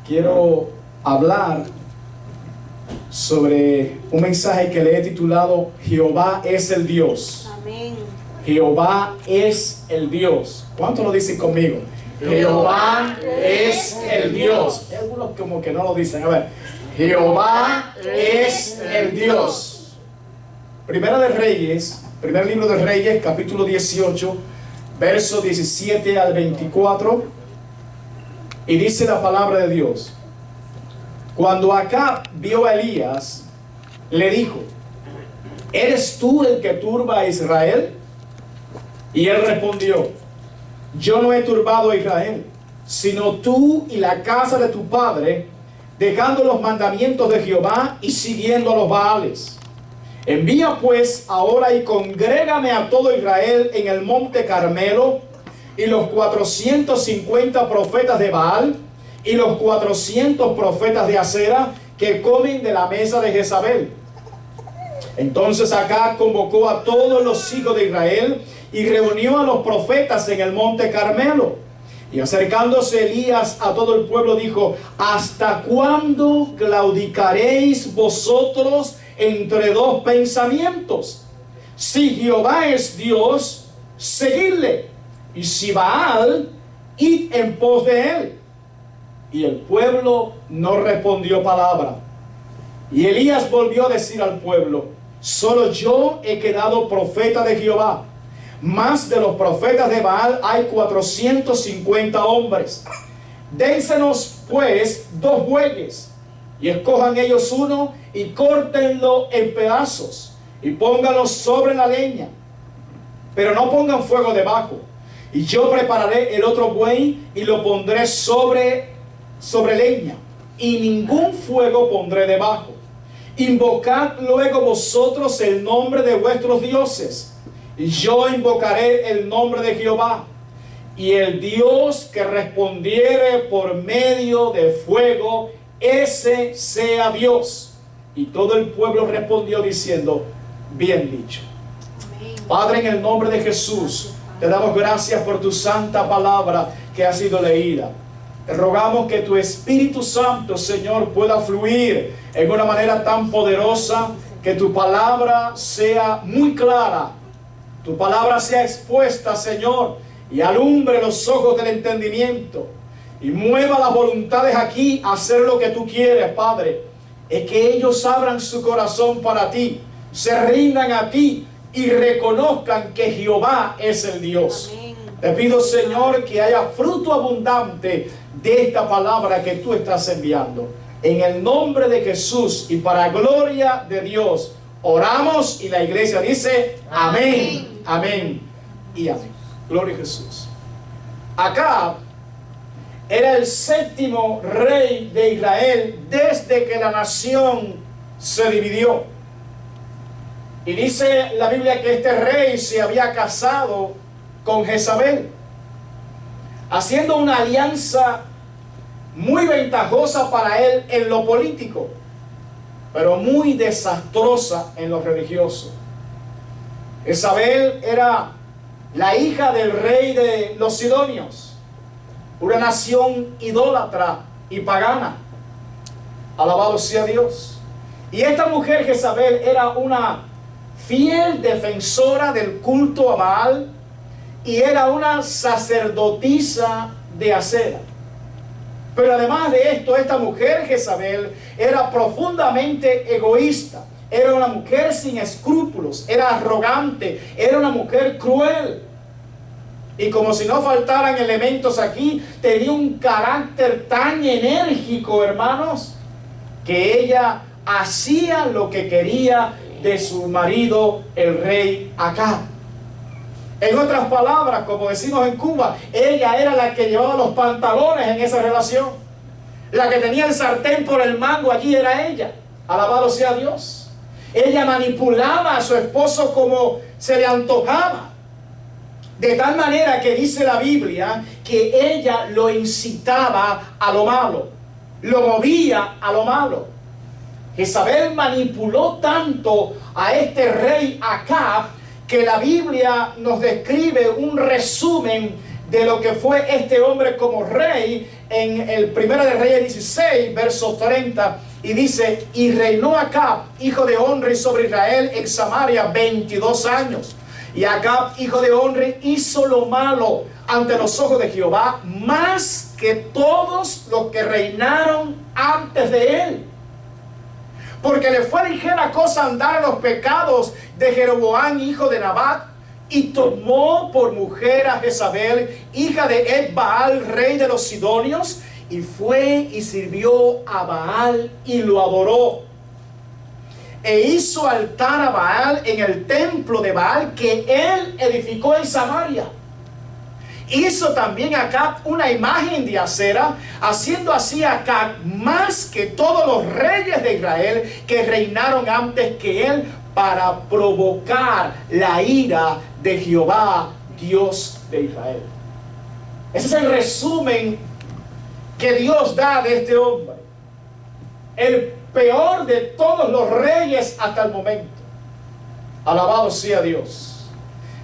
quiero hablar sobre un mensaje que le he titulado Jehová es el Dios. Amén. Jehová es el Dios. ¿Cuántos lo dicen conmigo? Jehová es el Dios. Hay algunos como que no lo dicen. A ver, Jehová es el Dios. Primera de Reyes, primer libro de Reyes, capítulo 18, verso 17 al 24. Y dice la palabra de Dios: cuando Acab vio a Elías, le dijo: ¿eres tú el que turba a Israel? Y él respondió: yo no he turbado a Israel, sino tú y la casa de tu padre, dejando los mandamientos de Jehová y siguiendo a los Baales. Envía pues ahora y congrégame a todo Israel en el monte Carmelo, y los 450 profetas de Baal y los 400 profetas de Acera que comen de la mesa de Jezabel. Entonces Acab convocó a todos los hijos de Israel y reunió a los profetas en el monte Carmelo. Y acercándose Elías a todo el pueblo dijo: ¿hasta cuándo claudicaréis vosotros entre dos pensamientos? Si Jehová es Dios, seguidle, y si Baal, id en pos de él. Y el pueblo no respondió palabra. Y Elías volvió a decir al pueblo: solo yo he quedado profeta de Jehová, más de los profetas de Baal hay 450 hombres. Dénsenos pues 2 bueyes, y escojan ellos uno, y córtenlo en pedazos, y pónganlo sobre la leña, pero no pongan fuego debajo. Y yo prepararé el otro buey, y lo pondré sobre leña, y ningún fuego pondré debajo. Invocad luego vosotros el nombre de vuestros dioses, y yo invocaré el nombre de Jehová. Y el Dios que respondiere por medio de fuego, ese sea Dios. Y todo el pueblo respondió diciendo: bien dicho. Amén. Padre, en el nombre de Jesús, te damos gracias por tu santa palabra que ha sido leída. Te rogamos que tu Espíritu Santo, Señor, pueda fluir en una manera tan poderosa, que tu palabra sea muy clara, tu palabra sea expuesta, Señor, y alumbre los ojos del entendimiento, y mueva las voluntades aquí a hacer lo que tú quieres, Padre. Es que ellos abran su corazón para ti, se rindan a ti y reconozcan que Jehová es el Dios. Amén. Te pido, Señor, que haya fruto abundante de esta palabra que tú estás enviando. En el nombre de Jesús y para gloria de Dios, oramos, y la iglesia dice amén, amén y amén. Gloria a Jesús. Acab era el 7º rey de Israel desde que la nación se dividió. Y dice la Biblia que este rey se había casado con Jezabel, haciendo una alianza muy ventajosa para él en lo político, pero muy desastrosa en lo religioso. Jezabel era la hija del rey de los Sidonios, una nación idólatra y pagana. Alabado sea Dios. Y esta mujer Jezabel era una fiel defensora del culto a Baal, y era una sacerdotisa de Acera. Pero además de esto, esta mujer Jezabel era profundamente egoísta. Era una mujer sin escrúpulos, era arrogante, era una mujer cruel. Y como si no faltaran elementos aquí, tenía un carácter tan enérgico, hermanos, que ella hacía lo que quería de su marido, el rey Acab. En otras palabras, como decimos en Cuba, ella era la que llevaba los pantalones en esa relación. La que tenía el sartén por el mango allí era ella. Alabado sea Dios. Ella manipulaba a su esposo como se le antojaba. De tal manera que dice la Biblia que ella lo incitaba a lo malo, lo movía a lo malo. Jezabel manipuló tanto a este rey Acab que la Biblia nos describe un resumen de lo que fue este hombre como rey en el 1 de Reyes 16, verso 30, y dice: y reinó Acab, hijo de Omri, sobre Israel en Samaria 22 años. Y Acab, hijo de Omri, hizo lo malo ante los ojos de Jehová, más que todos los que reinaron antes de él. Porque le fue ligera cosa andar en los pecados de Jeroboam, hijo de Nabat, y tomó por mujer a Jezabel, hija de Ed-Baal, rey de los Sidonios, y fue y sirvió a Baal y lo adoró. E hizo altar a Baal en el templo de Baal que él edificó en Samaria. Hizo también Acab una imagen de acera, haciendo así Acab más que todos los reyes de Israel que reinaron antes que él, para provocar la ira de Jehová, Dios de Israel. Ese es el resumen que Dios da de este hombre. El peor de todos los reyes hasta el momento. Alabado sea Dios.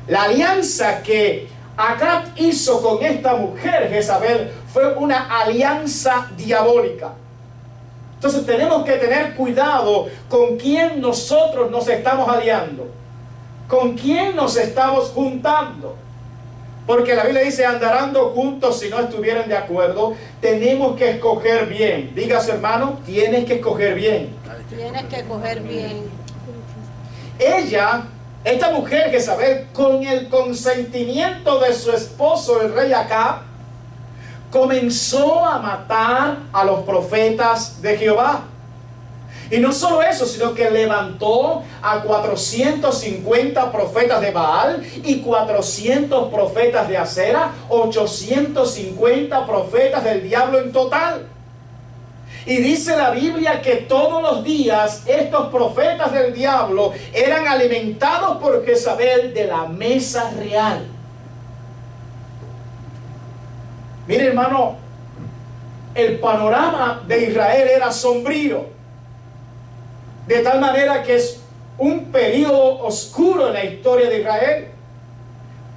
La alianza que Acab hizo con esta mujer Jezabel fue una alianza diabólica. Entonces tenemos que tener cuidado con quién nosotros nos estamos aliando, con quién nos estamos juntando. Porque la Biblia dice: andarán juntos si no estuvieran de acuerdo. Tenemos que escoger bien. Dígase, hermano, tienes que escoger bien. Tienes que escoger bien. Ella, esta mujer Jezabel, con el consentimiento de su esposo, el rey Acab, comenzó a matar a los profetas de Jehová. Y no solo eso, sino que levantó a 450 profetas de Baal y 400 profetas de Acera, 850 profetas del diablo en total. Y dice la Biblia que todos los días estos profetas del diablo eran alimentados por Jezabel de la mesa real. Mire, hermano, el panorama de Israel era sombrío, de tal manera que es un periodo oscuro en la historia de Israel,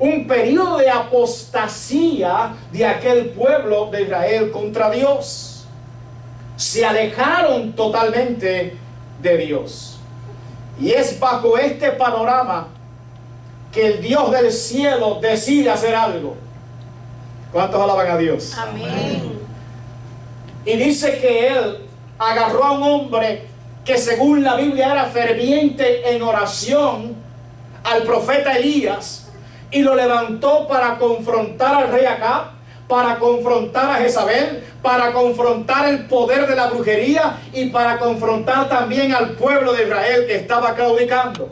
un periodo de apostasía de aquel pueblo de Israel contra Dios. Se alejaron totalmente de Dios. Y es bajo este panorama que el Dios del cielo decide hacer algo. ¿Cuántos alaban a Dios? Amén. Y dice que él agarró a un hombre que según la Biblia era ferviente en oración, al profeta Elías, y lo levantó para confrontar al rey Acab, para confrontar a Jezabel, para confrontar el poder de la brujería y para confrontar también al pueblo de Israel que estaba claudicando.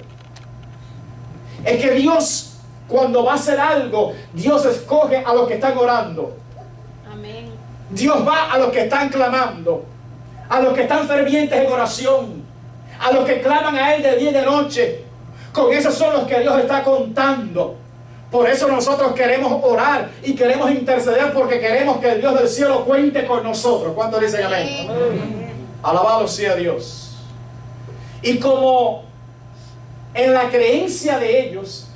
Es que Dios, cuando va a hacer algo, Dios escoge a los que están orando. Amén. Dios va a los que están clamando, a los que están fervientes en oración, a los que claman a Él de día y de noche. Con esos son los que Dios está contando. Por eso nosotros queremos orar y queremos interceder, porque queremos que el Dios del cielo cuente con nosotros. ¿Cuántos dicen amén? Amén. Alabado sea Dios. Y como en la creencia de ellos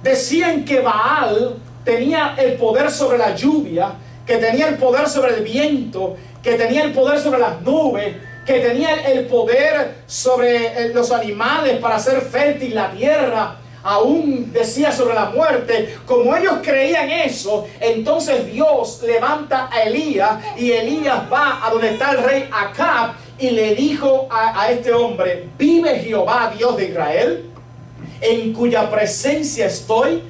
decían que Baal tenía el poder sobre la lluvia, que tenía el poder sobre el viento, que tenía el poder sobre las nubes, que tenía el poder sobre los animales para hacer fértil la tierra, aún decía sobre la muerte. Como ellos creían eso, entonces Dios levanta a Elías, y Elías va a donde está el rey Acab y le dijo a este hombre: vive Jehová, Dios de Israel, en cuya presencia estoy,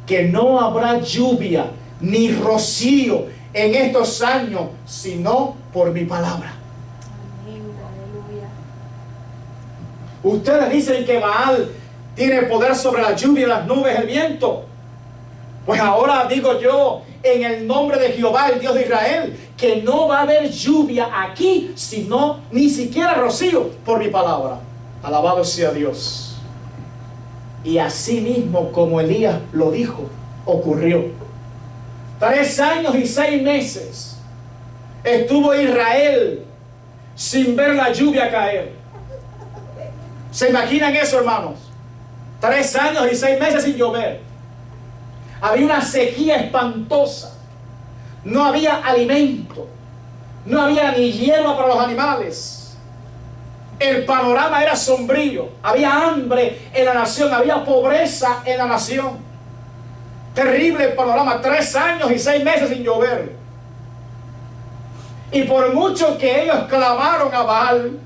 que no habrá lluvia ni rocío en estos años, sino por mi palabra. Amén. Aleluya. Ustedes dicen que Baal tiene poder sobre la lluvia, las nubes, el viento. Pues ahora digo yo, en el nombre de Jehová, el Dios de Israel, que no va a haber lluvia aquí, sino ni siquiera rocío, por mi palabra. Alabado sea Dios. Y así mismo, como Elías lo dijo, ocurrió. 3 años y 6 meses estuvo Israel sin ver la lluvia caer. ¿Se imaginan eso, hermanos? 3 años y 6 meses sin llover. Había una sequía espantosa. No había alimento. No había ni hierba para los animales. El panorama era sombrío. Había hambre en la nación. Había pobreza en la nación. Terrible el panorama. 3 años y 6 meses sin llover. Y por mucho que ellos clamaron a Baal,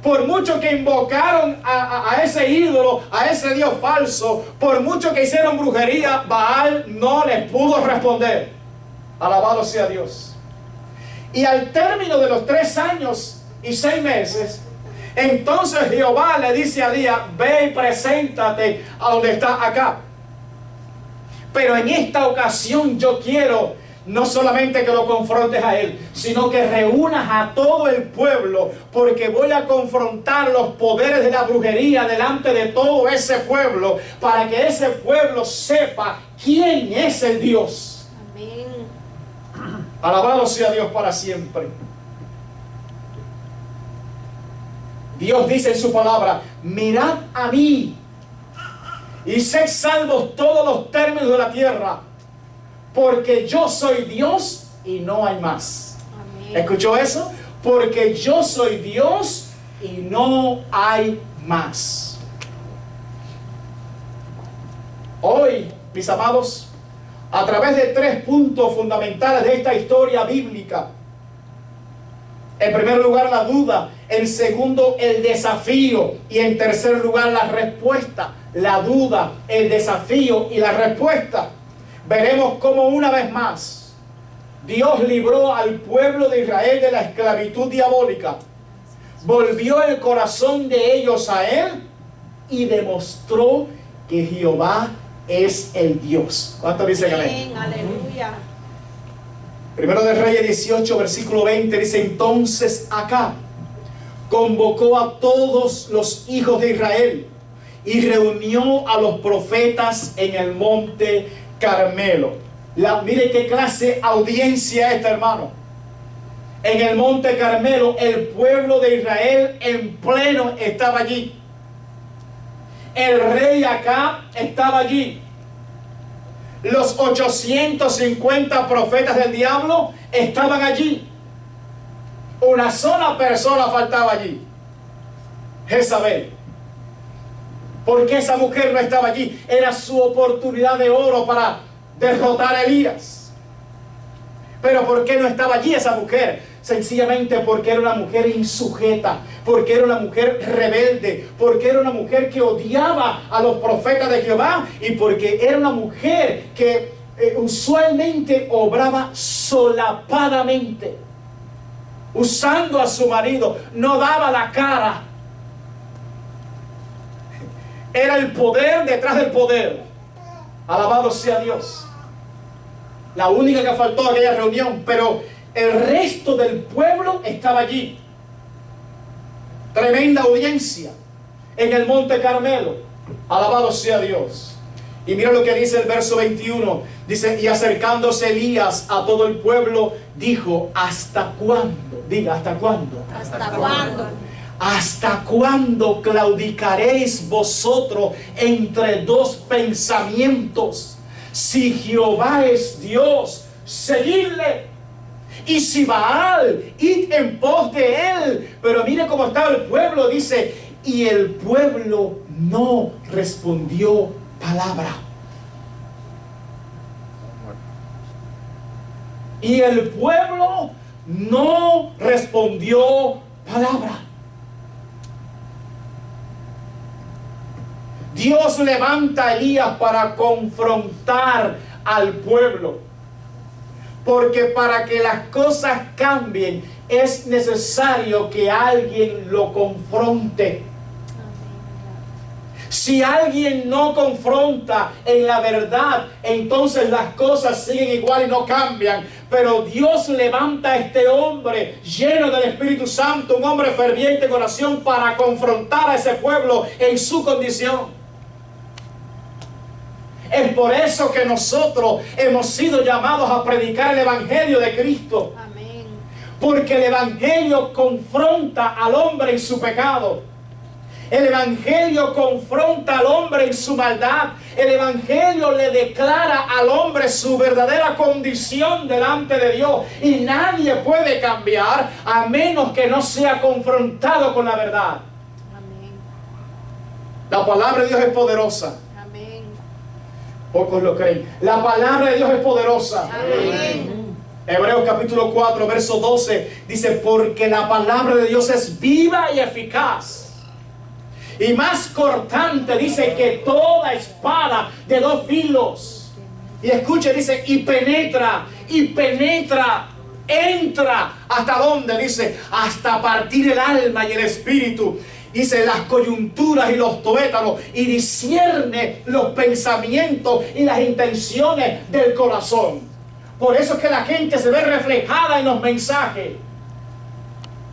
por mucho que invocaron a ese ídolo, a ese Dios falso, por mucho que hicieron brujería, Baal no les pudo responder. Alabado sea Dios. Y al término de los 3 años y 6 meses, entonces Jehová le dice a Elías: ve y preséntate a donde está Acab. Pero en esta ocasión yo quiero no solamente que lo confrontes a él, sino que reúnas a todo el pueblo, porque voy a confrontar los poderes de la brujería delante de todo ese pueblo, para que ese pueblo sepa quién es el Dios. Amén. Alabado sea Dios para siempre. Dios dice en su palabra: mirad a mí y sed salvos todos los términos de la tierra, porque yo soy Dios y no hay más. Amén. ¿Escuchó eso? Porque yo soy Dios y no hay más. Hoy, mis amados, a través de 3 puntos fundamentales de esta historia bíblica. En primer lugar, la duda. En segundo, el desafío. Y en tercer lugar, la respuesta. La duda, el desafío y la respuesta. Veremos cómo una vez más Dios libró al pueblo de Israel de la esclavitud diabólica. Volvió el corazón de ellos a Él y demostró que Jehová es el Dios. ¿Cuánto dicen amén? Amén. Aleluya. Primero de Reyes 18, versículo 20 dice: entonces Acab convocó a todos los hijos de Israel y reunió a los profetas en el monte Carmelo. Mire qué clase de audiencia esta, hermano. En el monte Carmelo, el pueblo de Israel en pleno estaba allí. El rey Acab estaba allí. Los 850 profetas del diablo estaban allí. Una sola persona faltaba allí: Jezabel. ¿Por qué esa mujer no estaba allí? Era su oportunidad de oro para derrotar a Elías. Pero ¿por qué no estaba allí esa mujer? Sencillamente porque era una mujer insujeta, porque era una mujer rebelde, porque era una mujer que odiaba a los profetas de Jehová, y porque era una mujer que usualmente obraba solapadamente, usando a su marido, no daba la cara. Era el poder detrás del poder. Alabado sea Dios. La única que faltó a aquella reunión, pero el resto del pueblo estaba allí. Tremenda audiencia en el monte Carmelo. Alabado sea Dios. Y mira lo que dice el verso 21. Dice: y acercándose Elías a todo el pueblo, dijo: ¿hasta cuándo? Diga, ¿hasta cuándo? ¿Hasta cuándo? ¿Hasta cuándo claudicaréis vosotros entre 2 pensamientos? Si Jehová es Dios, seguidle. Y si Baal, id en pos de él. Pero mire cómo estaba el pueblo. Dice: y el pueblo no respondió palabra. Y el pueblo no respondió palabra. Dios levanta a Elías para confrontar al pueblo. Porque para que las cosas cambien es necesario que alguien lo confronte. Si alguien no confronta en la verdad, entonces las cosas siguen igual y no cambian. Pero Dios levanta a este hombre lleno del Espíritu Santo, un hombre ferviente en oración, para confrontar a ese pueblo en su condición. Es por eso que nosotros hemos sido llamados a predicar el Evangelio de Cristo. Amén. Porque el Evangelio confronta al hombre en su pecado. El evangelio confronta al hombre en su maldad. El evangelio le declara al hombre su verdadera condición delante de Dios. Y nadie puede cambiar a menos que no sea confrontado con la verdad. Amén. La palabra de Dios es poderosa. Amén. Pocos lo creen. La palabra de Dios es poderosa. Amén. Hebreos capítulo 4, verso 12 dice: porque la palabra de Dios es viva y eficaz y más cortante, dice, que toda espada de dos filos. Y escuche, dice, y penetra, entra, ¿hasta dónde? Dice, hasta partir el alma y el espíritu. Dice, las coyunturas y los tuétanos, y discierne los pensamientos y las intenciones del corazón. Por eso es que la gente se ve reflejada en los mensajes.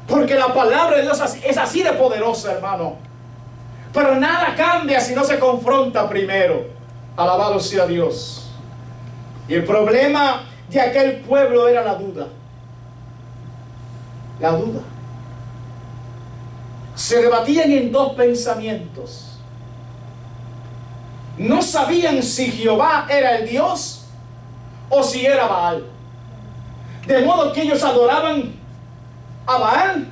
Porque la palabra de Dios es así de poderosa, hermano. Pero nada cambia si no se confronta primero. Alabado sea Dios. Y el problema de aquel pueblo era la duda. La duda. Se debatían en dos pensamientos. No sabían si Jehová era el Dios o si era Baal. De modo que ellos adoraban a Baal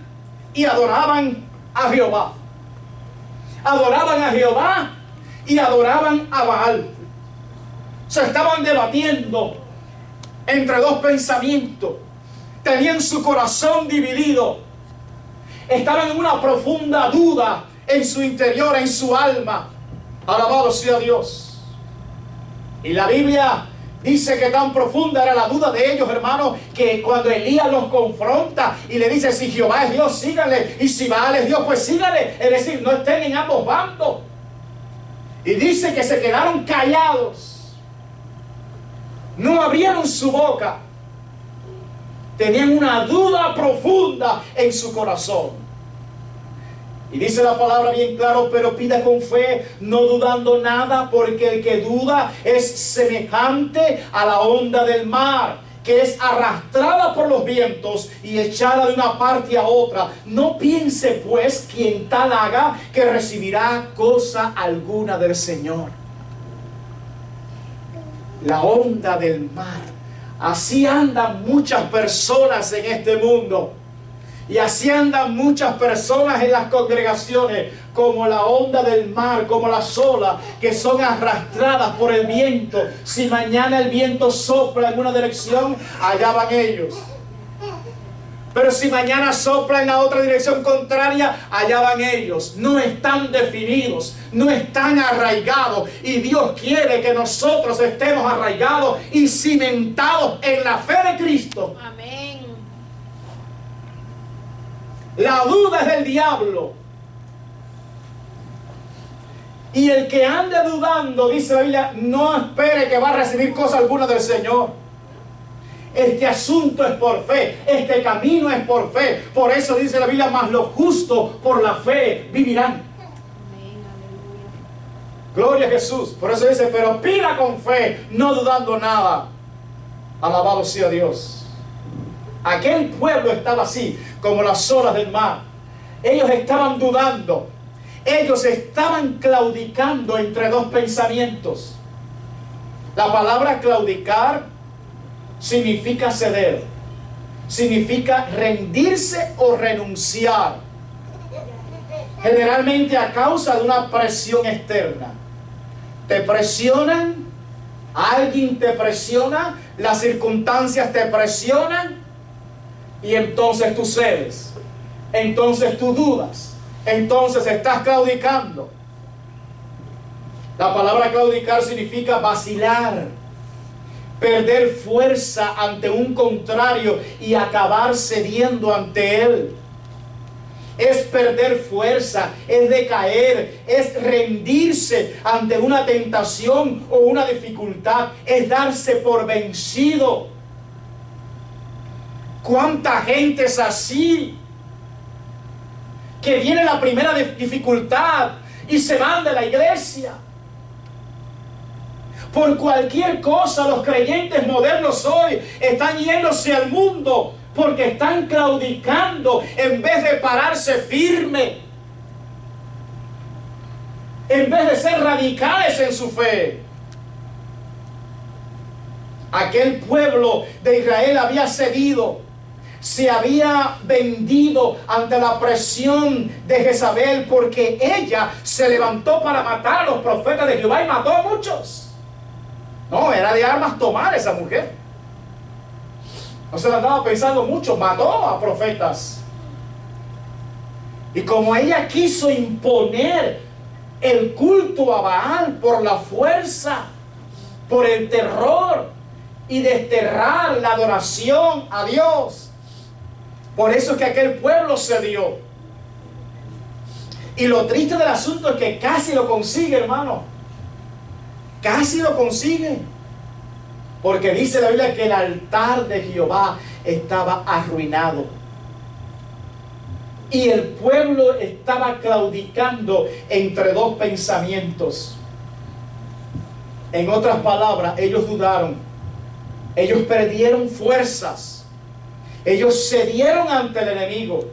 y adoraban a Jehová. Adoraban a Jehová y adoraban a Baal. Se estaban debatiendo entre dos pensamientos. Tenían su corazón dividido. Estaban en una profunda duda en su interior, en su alma. Alabado sea Dios. Y la Biblia dice que tan profunda era la duda de ellos, hermanos, que cuando Elías los confronta y le dice: si Jehová es Dios, síganle, y si Baal es Dios, pues síganle. Es decir, no estén en ambos bandos. Y dice que se quedaron callados. No abrieron su boca. Tenían una duda profunda en su corazón. Y dice la palabra bien claro: pero pida con fe, no dudando nada, porque el que duda es semejante a la onda del mar, que es arrastrada por los vientos y echada de una parte a otra. No piense pues quien tal haga que recibirá cosa alguna del Señor. La onda del mar. Así andan muchas personas en este mundo. Y así andan muchas personas en las congregaciones, como la onda del mar, como las olas que son arrastradas por el viento. Si mañana el viento sopla en una dirección, allá van ellos. Pero si mañana sopla en la otra dirección contraria, allá van ellos. No están definidos, no están arraigados. Y Dios quiere que nosotros estemos arraigados y cimentados en la fe de Cristo. Amén. La duda es del diablo. Y el que ande dudando, dice la Biblia, no espere que va a recibir cosa alguna del Señor. Este asunto es por fe, este camino es por fe. Por eso dice la Biblia: mas los justos por la fe vivirán. Amén. Aleluya. Gloria a Jesús. Por eso dice: pero pida con fe, no dudando nada. Alabado sea Dios. Aquel pueblo estaba así, como las olas del mar. Ellos estaban dudando. Ellos estaban claudicando entre dos pensamientos. La palabra claudicar significa ceder. Significa rendirse o renunciar. Generalmente a causa de una presión externa. Te presionan, alguien te presiona, las circunstancias te presionan. Y entonces tú cedes, entonces tú dudas, entonces estás claudicando. La palabra claudicar significa vacilar, perder fuerza ante un contrario y acabar cediendo ante él. Es perder fuerza, es decaer, es rendirse ante una tentación o una dificultad, es darse por vencido. ¿Cuánta gente es así? Que viene la primera dificultad y se van de la iglesia. Por cualquier cosa, los creyentes modernos hoy están yéndose al mundo porque están claudicando en vez de pararse firme. en vez de ser radicales en su fe. Aquel pueblo de Israel había cedido, se había vendido ante la presión de Jezabel, porque ella se levantó para matar a los profetas de Jehová y mató a muchos. No, era de armas tomar esa mujer. No se la andaba pensando mucho, mató a profetas. Y como ella quiso imponer el culto a Baal por la fuerza, por el terror, y desterrar la adoración a Dios, por eso es que aquel pueblo cedió. Y lo triste del asunto es que casi lo consigue, hermano. Casi lo consigue. Porque dice la Biblia que el altar de Jehová estaba arruinado. Y el pueblo estaba claudicando entre dos pensamientos. En otras palabras, ellos dudaron. Ellos perdieron fuerzas. Ellos cedieron ante el enemigo.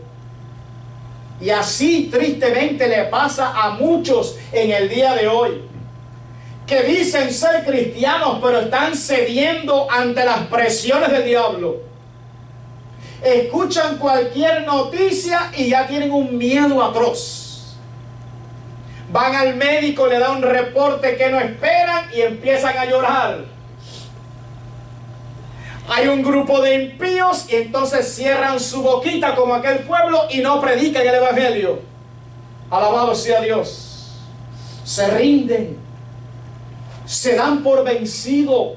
Y así tristemente le pasa a muchos en el día de hoy, que dicen ser cristianos, pero están cediendo ante las presiones del diablo. Escuchan cualquier noticia y ya tienen un miedo atroz. Van al médico, le da un reporte que no esperan y empiezan a llorar. Hay un grupo de impíos y entonces cierran su boquita como aquel pueblo y no predican el evangelio. Alabado sea Dios. Se rinden, se dan por vencido,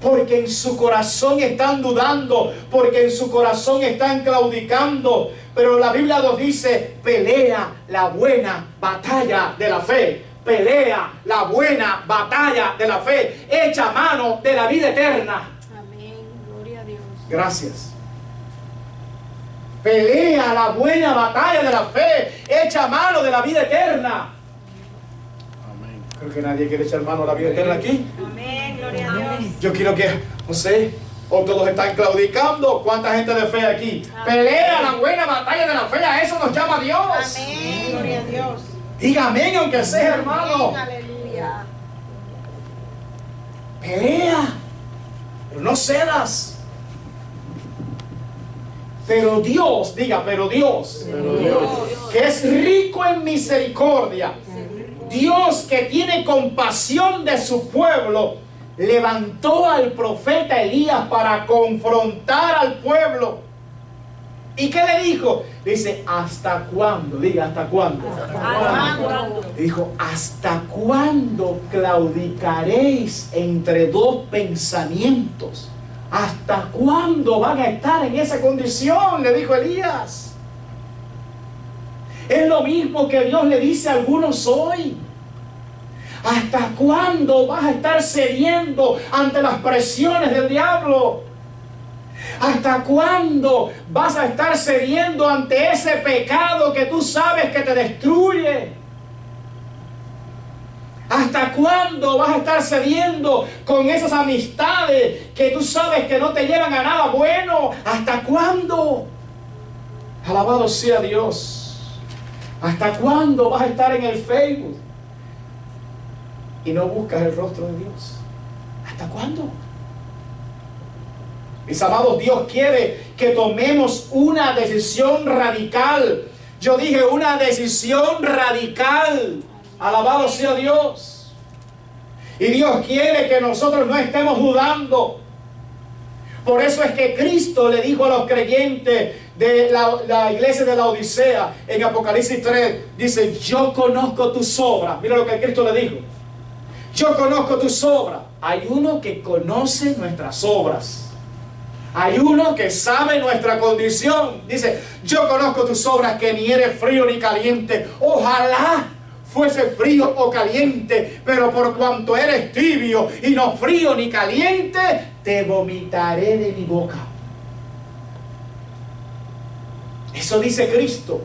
porque en su corazón están dudando, porque en su corazón están claudicando. Pero la Biblia nos dice: pelea la buena batalla de la fe. Pelea la buena batalla de la fe. Echa mano de la vida eterna. Gloria a Dios. Gracias. Pelea la buena batalla de la fe. Echa mano de la vida eterna. Amén. Creo que nadie quiere echar mano a la vida eterna aquí. Amén. Gloria a Dios. Yo quiero que, no sé, o todos están claudicando. ¿Cuánta gente de fe aquí? Amén. Pelea la buena batalla de la fe. A eso nos llama Dios. Amén. Gloria a Dios. Diga amén, aunque sea, hermano. Amén. Aleluya. Pelea, pero no cedas. Pero Dios, diga, pero Dios, que es rico en misericordia, Dios que tiene compasión de su pueblo, levantó al profeta Elías para confrontar al pueblo. ¿Y qué le dijo? Dice: ¿hasta cuándo? Diga, ¿hasta cuándo? Dijo: ¿hasta cuándo claudicaréis entre dos pensamientos? ¿Hasta cuándo van a estar en esa condición? Le dijo Elías. Es lo mismo que Dios le dice a algunos hoy. ¿Hasta cuándo vas a estar cediendo ante las presiones del diablo? ¿Hasta cuándo vas a estar cediendo ante ese pecado que tú sabes que te destruye? ¿Hasta cuándo vas a estar cediendo con esas amistades que tú sabes que no te llevan a nada bueno? ¿Hasta cuándo? Alabado sea Dios. ¿Hasta cuándo vas a estar en el Facebook y no buscas el rostro de Dios? ¿Hasta cuándo? Mis amados, Dios quiere que tomemos una decisión radical. Yo dije una decisión radical. Alabado sea Dios. Y Dios quiere que nosotros no estemos dudando. Por eso es que Cristo le dijo a los creyentes de la iglesia de la Odisea en Apocalipsis 3, dice: yo conozco tus obras. Mira lo que Cristo le dijo: yo conozco tus obras. Hay uno que conoce nuestras obras. Hay uno que sabe nuestra condición. Dice: yo conozco tus obras, que ni eres frío ni caliente. Ojalá fuese frío o caliente, pero por cuanto eres tibio y no frío ni caliente, te vomitaré de mi boca. Eso dice Cristo.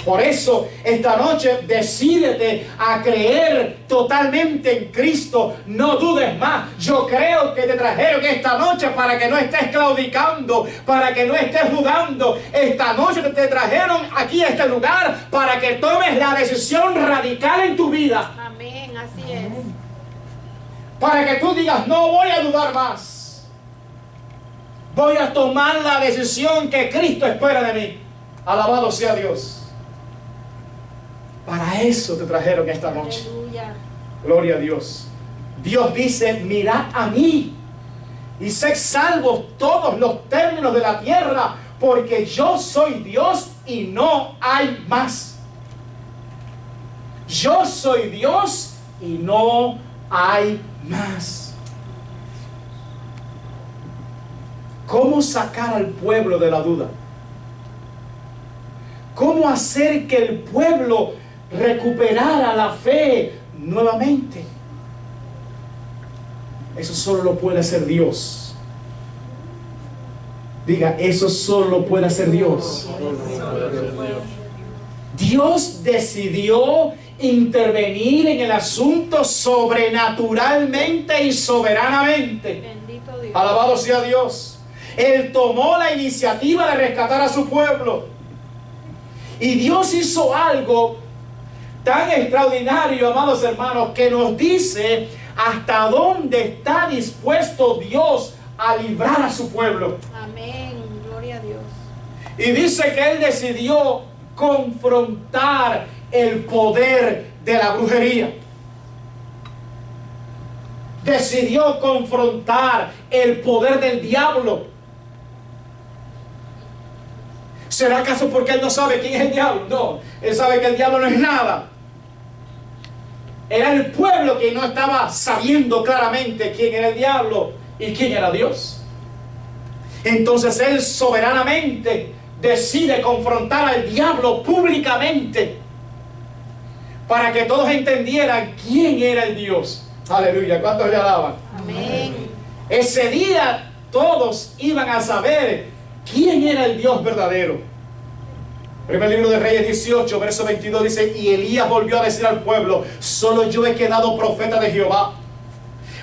Por eso, esta noche, decídete a creer totalmente en Cristo. No dudes más. Yo creo que te trajeron esta noche para que no estés claudicando, para que no estés dudando. Esta noche te trajeron aquí a este lugar para que tomes la decisión radical en tu vida. Amén, así es. Para que tú digas, no voy a dudar más. Voy a tomar la decisión que Cristo espera de mí. Alabado sea Dios. Para eso te trajeron esta noche. Aleluya. Gloria a Dios. Dios dice, mirad a mí y sed salvos todos los términos de la tierra, porque yo soy Dios y no hay más. Yo soy Dios y no hay más. ¿Cómo sacar al pueblo de la duda? ¿Cómo hacer que el pueblo recuperara la fe nuevamente? Eso solo lo puede hacer Dios. Diga, eso solo lo puede hacer Dios. Dios decidió intervenir en el asunto sobrenaturalmente y soberanamente. Bendito Dios. Alabado sea Dios. Él tomó la iniciativa de rescatar a su pueblo. Y Dios hizo algo tan extraordinario, amados hermanos, que nos dice hasta dónde está dispuesto Dios a librar a su pueblo. Amén, gloria a Dios. Y dice que Él decidió confrontar el poder de la brujería. Decidió confrontar el poder del diablo. ¿Será acaso porque Él no sabe quién es el diablo? No, Él sabe que el diablo no es nada. Era el pueblo que no estaba sabiendo claramente quién era el diablo y quién era Dios. Entonces Él soberanamente decide confrontar al diablo públicamente para que todos entendieran quién era el Dios. Aleluya, ¿cuántos le alaban? Amén. Ese día todos iban a saber quién era el Dios verdadero. Primer libro de Reyes 18, verso 22 dice: y Elías volvió a decir al pueblo: solo yo he quedado profeta de Jehová.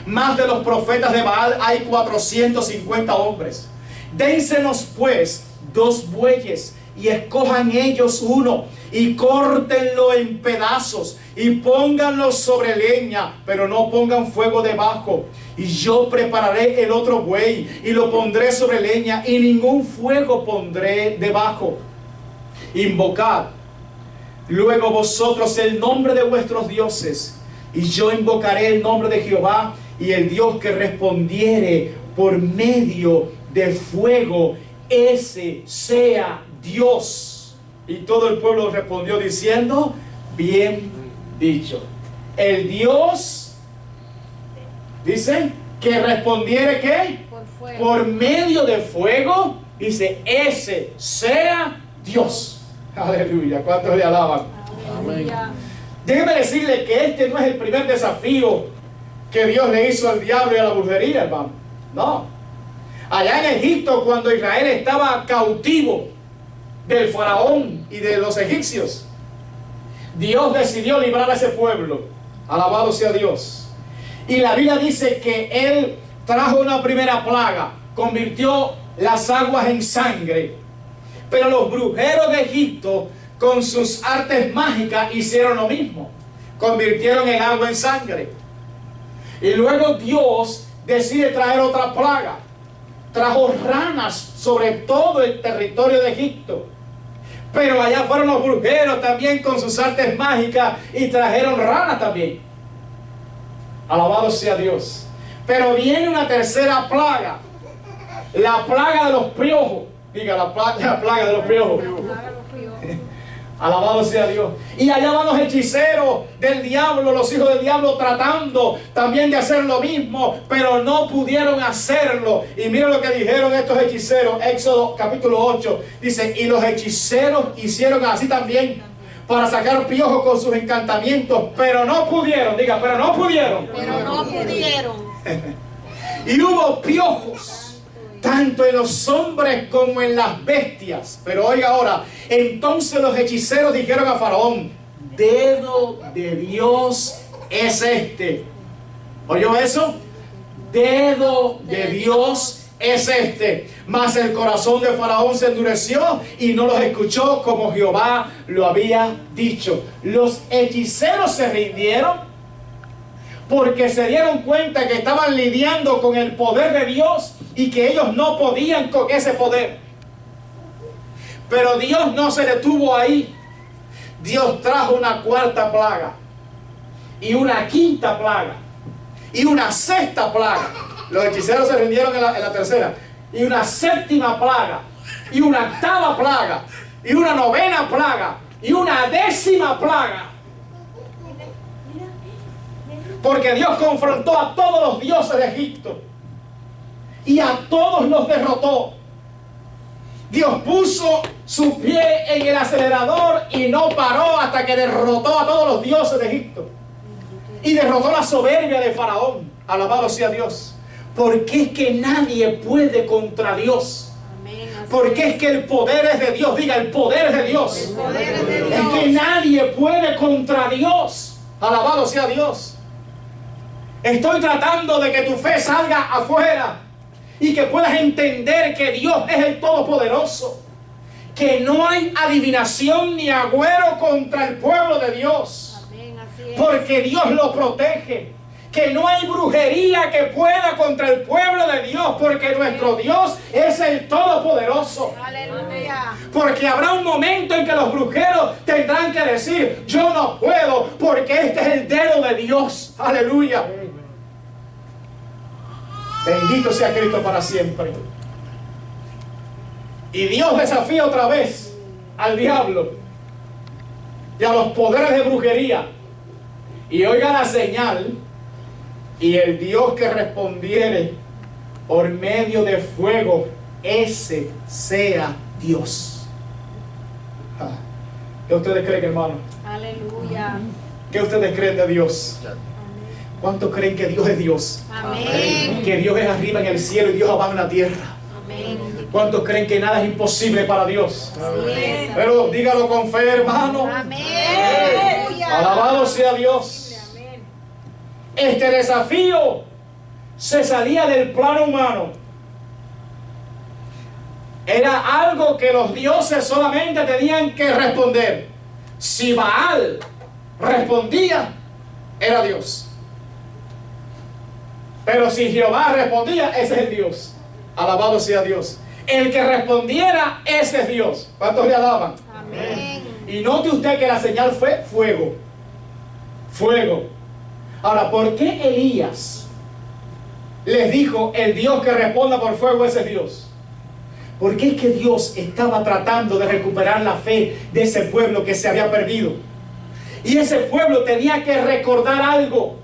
Más de los profetas de Baal hay 450 hombres. Dénsenos pues 2 bueyes y escojan ellos uno y córtenlo en pedazos y pónganlo sobre leña, pero no pongan fuego debajo. Y yo prepararé el otro buey y lo pondré sobre leña y ningún fuego pondré debajo. Invocad luego vosotros el nombre de vuestros dioses y yo invocaré el nombre de Jehová, y el Dios que respondiere por medio de fuego, ese sea Dios. Y todo el pueblo respondió diciendo: bien dicho. El Dios, dice, que respondiere ¿qué? Por fuego. Por medio de fuego, dice, ese sea Dios. Aleluya, ¿cuántos le alaban? Aleluya. Déjeme decirle que este no es el primer desafío que Dios le hizo al diablo y a la brujería, hermano. No. Allá en Egipto, cuando Israel estaba cautivo del faraón y de los egipcios, Dios decidió librar a ese pueblo. Alabado sea Dios. Y la Biblia dice que Él trajo una primera plaga, convirtió las aguas en sangre. Pero los brujeros de Egipto, con sus artes mágicas, hicieron lo mismo. Convirtieron el agua en sangre. Y luego Dios decide traer otra plaga. Trajo ranas sobre todo el territorio de Egipto. Pero allá fueron los brujeros también con sus artes mágicas y trajeron ranas también. Alabado sea Dios. Pero viene una tercera plaga. La plaga de los piojos. Diga, la plaga de los piojos. Alabado sea Dios. Y allá van los hechiceros del diablo, los hijos del diablo, tratando también de hacer lo mismo, pero no pudieron hacerlo. Y mira lo que dijeron estos hechiceros. Éxodo capítulo 8 dice: y los hechiceros hicieron así también para sacar piojos con sus encantamientos, pero no pudieron. Diga, pero no pudieron. Pero no pudieron. Y hubo piojos tanto en los hombres como en las bestias. Pero oiga ahora, entonces los hechiceros dijeron a Faraón: dedo de Dios es este. ¿Oyó eso? Dedo de Dios es este. Mas el corazón de Faraón se endureció y no los escuchó como Jehová lo había dicho. Los hechiceros se rindieron porque se dieron cuenta que estaban lidiando con el poder de Dios y que ellos no podían con ese poder. Pero Dios no se detuvo ahí. Dios trajo una cuarta plaga y una quinta plaga y una sexta plaga. Los hechiceros se rindieron en la tercera. Y una séptima plaga y una octava plaga y una novena plaga y una décima plaga. Porque Dios confrontó a todos los dioses de Egipto y a todos los derrotó. Dios puso su pie en el acelerador y no paró hasta que derrotó a todos los dioses de Egipto. Y derrotó la soberbia de Faraón. Alabado sea Dios. Porque es que nadie puede contra Dios. Porque es que el poder es de Dios. Diga, el poder es de Dios. El poder es de Dios. Es que nadie puede contra Dios. Alabado sea Dios. Estoy tratando de que tu fe salga afuera y que puedas entender que Dios es el Todopoderoso, que no hay adivinación ni agüero contra el pueblo de Dios. Amén, así es. Porque Dios lo protege, que no hay brujería que pueda contra el pueblo de Dios, porque nuestro Dios es el Todopoderoso. Aleluya. Porque habrá un momento en que los brujeros tendrán que decir: yo no puedo, porque este es el dedo de Dios. Aleluya. Bendito sea Cristo para siempre. Y Dios desafía otra vez al diablo y a los poderes de brujería. Y oiga la señal: y el Dios que respondiere por medio de fuego, ese sea Dios. ¿Qué ustedes creen, hermano? Aleluya. ¿Qué ustedes creen de Dios? ¿Cuántos creen que Dios es Dios? Amén. Que Dios es arriba en el cielo y Dios abajo en la tierra. Amén. ¿Cuántos creen que nada es imposible para Dios? Así es. Pero dígalo con fe, hermano. Amén. Aleluya. Alabado sea Dios. Amén. Este desafío se salía del plano humano. Era algo que los dioses solamente tenían que responder. Si Baal respondía, era Dios. Pero si Jehová respondía, ese es el Dios. Alabado sea Dios. El que respondiera, ese es Dios. ¿Cuántos le alaban? Amén. Y note usted que la señal fue fuego. Fuego. Ahora, ¿por qué Elías les dijo: el Dios que responda por fuego, ese es Dios? Porque es que Dios estaba tratando de recuperar la fe de ese pueblo que se había perdido. Y ese pueblo tenía que recordar algo.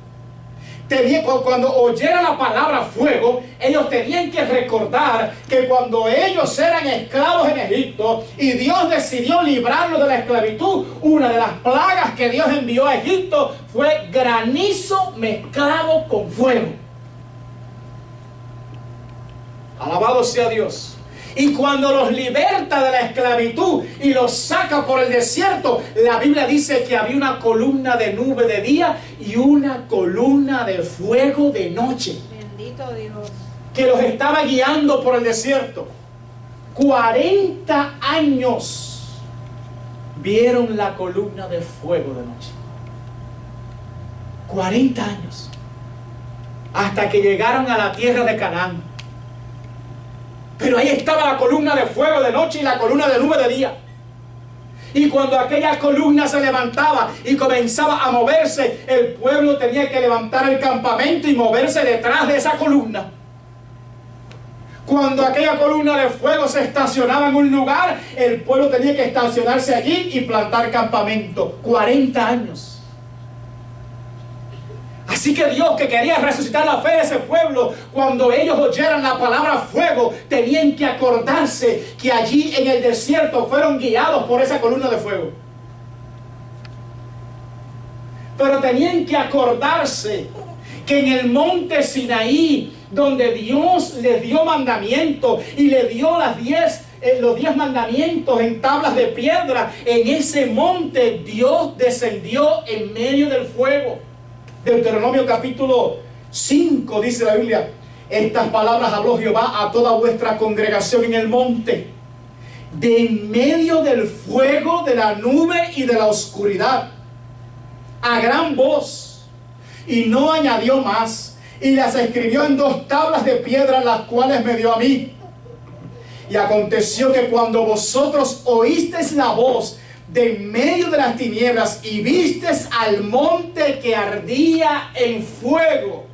Cuando oyera la palabra fuego, ellos tenían que recordar que cuando ellos eran esclavos en Egipto y Dios decidió librarlos de la esclavitud, una de las plagas que Dios envió a Egipto fue granizo mezclado con fuego. Alabado sea Dios. Y cuando los liberta de la esclavitud y los saca por el desierto, la Biblia dice que había una columna de nube de día y una columna de fuego de noche, Bendito Dios. que los estaba guiando por el desierto. 40 años vieron la columna de fuego de noche. 40 años. Hasta que llegaron a la tierra de Canaán. Pero ahí estaba la columna de fuego de noche y la columna de nube de día. Y cuando aquella columna se levantaba y comenzaba a moverse, el pueblo tenía que levantar el campamento y moverse detrás de esa columna. Cuando aquella columna de fuego se estacionaba en un lugar, el pueblo tenía que estacionarse allí y plantar campamento. 40 años. Así que Dios, que quería resucitar la fe de ese pueblo, cuando ellos oyeran la palabra fuego, tenían que acordarse que allí en el desierto fueron guiados por esa columna de fuego. Pero tenían que acordarse que en el monte Sinaí donde Dios les dio mandamientos y le dio los 10 mandamientos en tablas de piedra. En ese monte Dios descendió en medio del fuego. Deuteronomio capítulo 5 dice la Biblia: estas palabras habló Jehová a toda vuestra congregación en el monte, de en medio del fuego, de la nube y de la oscuridad, a gran voz. Y no añadió más, y las escribió en 2 tablas de piedra, las cuales me dio a mí. Y aconteció que cuando vosotros oísteis la voz de en medio de las tinieblas y vistes al monte que ardía en fuego,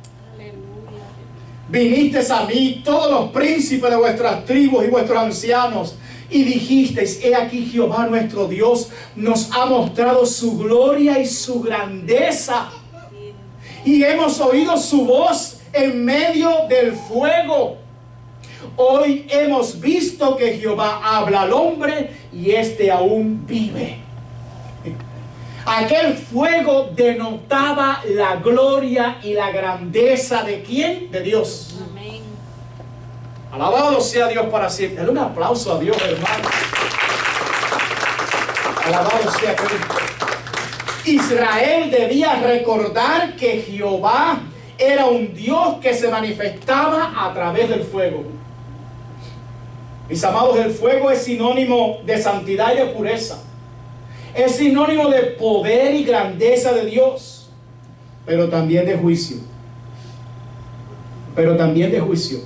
vinisteis a mí todos los príncipes de vuestras tribus y vuestros ancianos, y dijisteis: he aquí Jehová nuestro Dios nos ha mostrado su gloria y su grandeza, y hemos oído su voz en medio del fuego. Hoy hemos visto que Jehová habla al hombre y éste aún vive. Aquel fuego denotaba la gloria y la grandeza de ¿quién? De Dios. Amén. Alabado sea Dios para siempre. Dale un aplauso a Dios, hermano. Alabado sea Cristo. Israel debía recordar que Jehová era un Dios que se manifestaba a través del fuego. Mis amados, el fuego es sinónimo de santidad y de pureza. Es sinónimo de poder y grandeza de Dios, pero también de juicio. Pero también de juicio.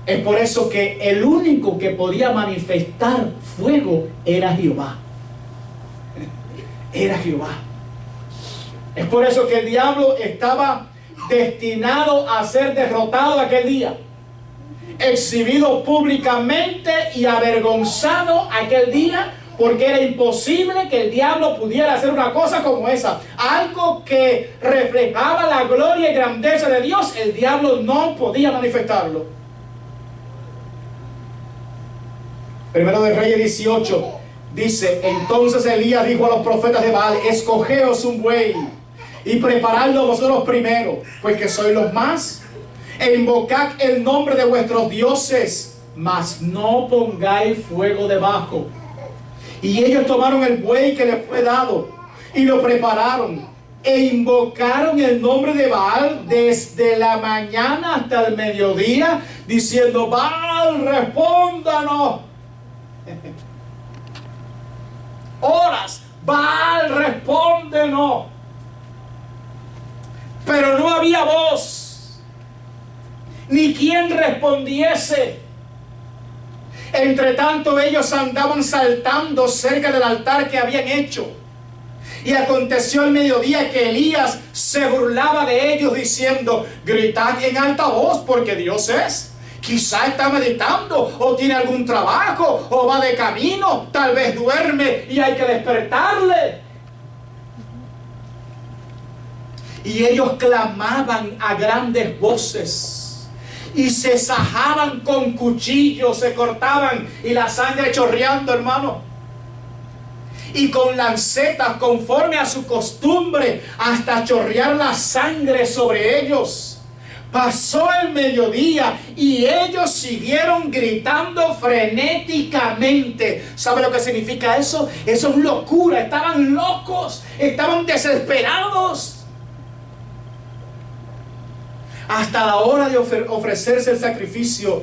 Es por eso que el único que podía manifestar fuego era Jehová. Era Jehová. Es por eso que el diablo estaba destinado a ser derrotado aquel día, exhibido públicamente y avergonzado aquel día, porque era imposible que el diablo pudiera hacer una cosa como esa. Algo que reflejaba la gloria y grandeza de Dios, el diablo no podía manifestarlo. Primero de Reyes 18 dice: entonces Elías dijo a los profetas de Baal: escogeos un buey y preparadlo vosotros primero, pues que sois los más, e invocad el nombre de vuestros dioses, mas no pongáis fuego debajo. Y ellos tomaron el buey que les fue dado y lo prepararon, e invocaron el nombre de Baal desde la mañana hasta el mediodía, diciendo: Baal, respóndanos. Horas: Baal, respóndenos. Pero no había voz, ni quien respondiese. Entre tanto ellos andaban saltando cerca del altar que habían hecho. Y aconteció al mediodía que Elías se burlaba de ellos, diciendo: gritad en alta voz, porque Dios es. Quizá está meditando, o tiene algún trabajo, o va de camino, tal vez duerme y hay que despertarle. Y ellos clamaban a grandes voces, y se sajaban con cuchillos, se cortaban, y la sangre chorreando, hermano. Y con lancetas, conforme a su costumbre, hasta chorrear la sangre sobre ellos. Pasó el mediodía y ellos siguieron gritando frenéticamente. ¿Sabe lo que significa eso? Eso es locura. Estaban locos, estaban desesperados. Hasta la hora de ofrecerse el sacrificio,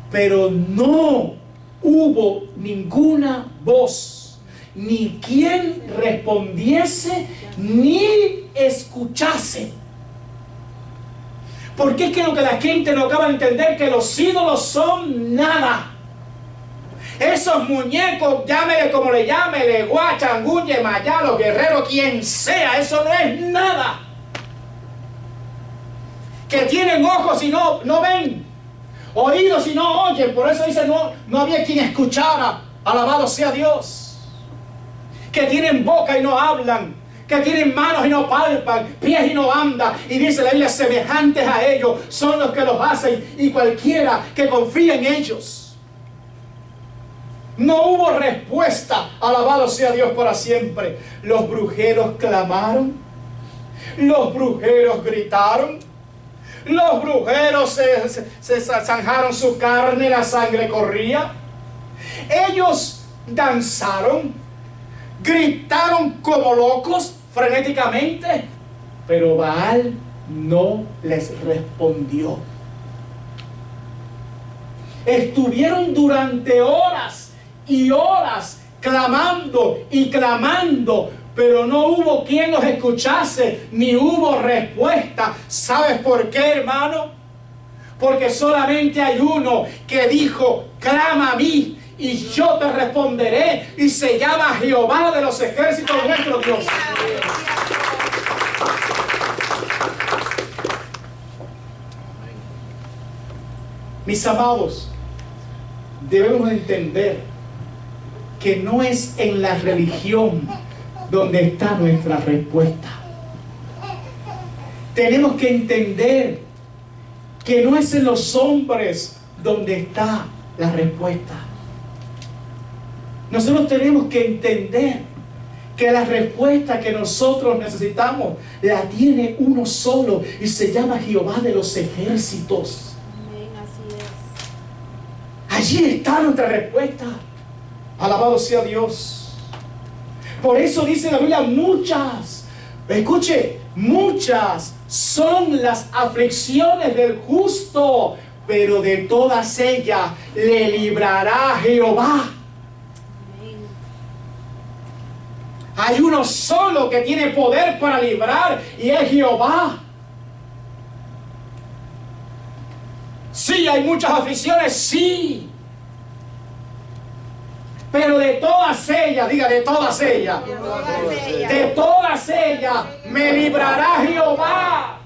pero no hubo ninguna voz, ni quien respondiese, ni escuchase. Porque es que lo que la gente no acaba de entender, que los ídolos son nada. Esos muñecos, llámele como le llame, Leguá, Changulle, Mayalo, Guerrero, quien sea, eso no es nada. Que tienen ojos y no ven, oídos y no oyen. Por eso dice: no había quien escuchara. Alabado sea Dios. Que tienen boca y no hablan, que tienen manos y no palpan, pies y no andan. Y dice la Biblia: semejantes a ellos son los que los hacen, y cualquiera que confía en ellos. No hubo respuesta. Alabado sea Dios para siempre. Los brujeros clamaron, los brujeros gritaron, Los brujeros se zanjaron su carne, la sangre corría. Ellos danzaron, gritaron como locos, frenéticamente, pero Baal no les respondió. Estuvieron durante horas y horas clamando y clamando, pero no hubo quien los escuchase, ni hubo respuesta. ¿Sabes por qué, hermano? Porque solamente hay uno que dijo: clama a mí y yo te responderé, y se llama Jehová de los ejércitos, nuestro Dios. Mis amados, debemos entender que no es en la religión donde está nuestra respuesta. Tenemos que entender que no es en los hombres donde está la respuesta. Nosotros tenemos que entender que la respuesta que nosotros necesitamos la tiene uno solo, y se llama Jehová de los ejércitos. Amén, así es. Allí está nuestra respuesta. Alabado sea Dios. Por eso dice la Biblia: muchas, escuche, muchas son las aflicciones del justo, pero de todas ellas le librará Jehová. Amén. Hay uno solo que tiene poder para librar, y es Jehová. Sí, hay muchas aflicciones, sí. Pero de todas ellas, diga, de todas ellas, de todas ellas me librará Jehová.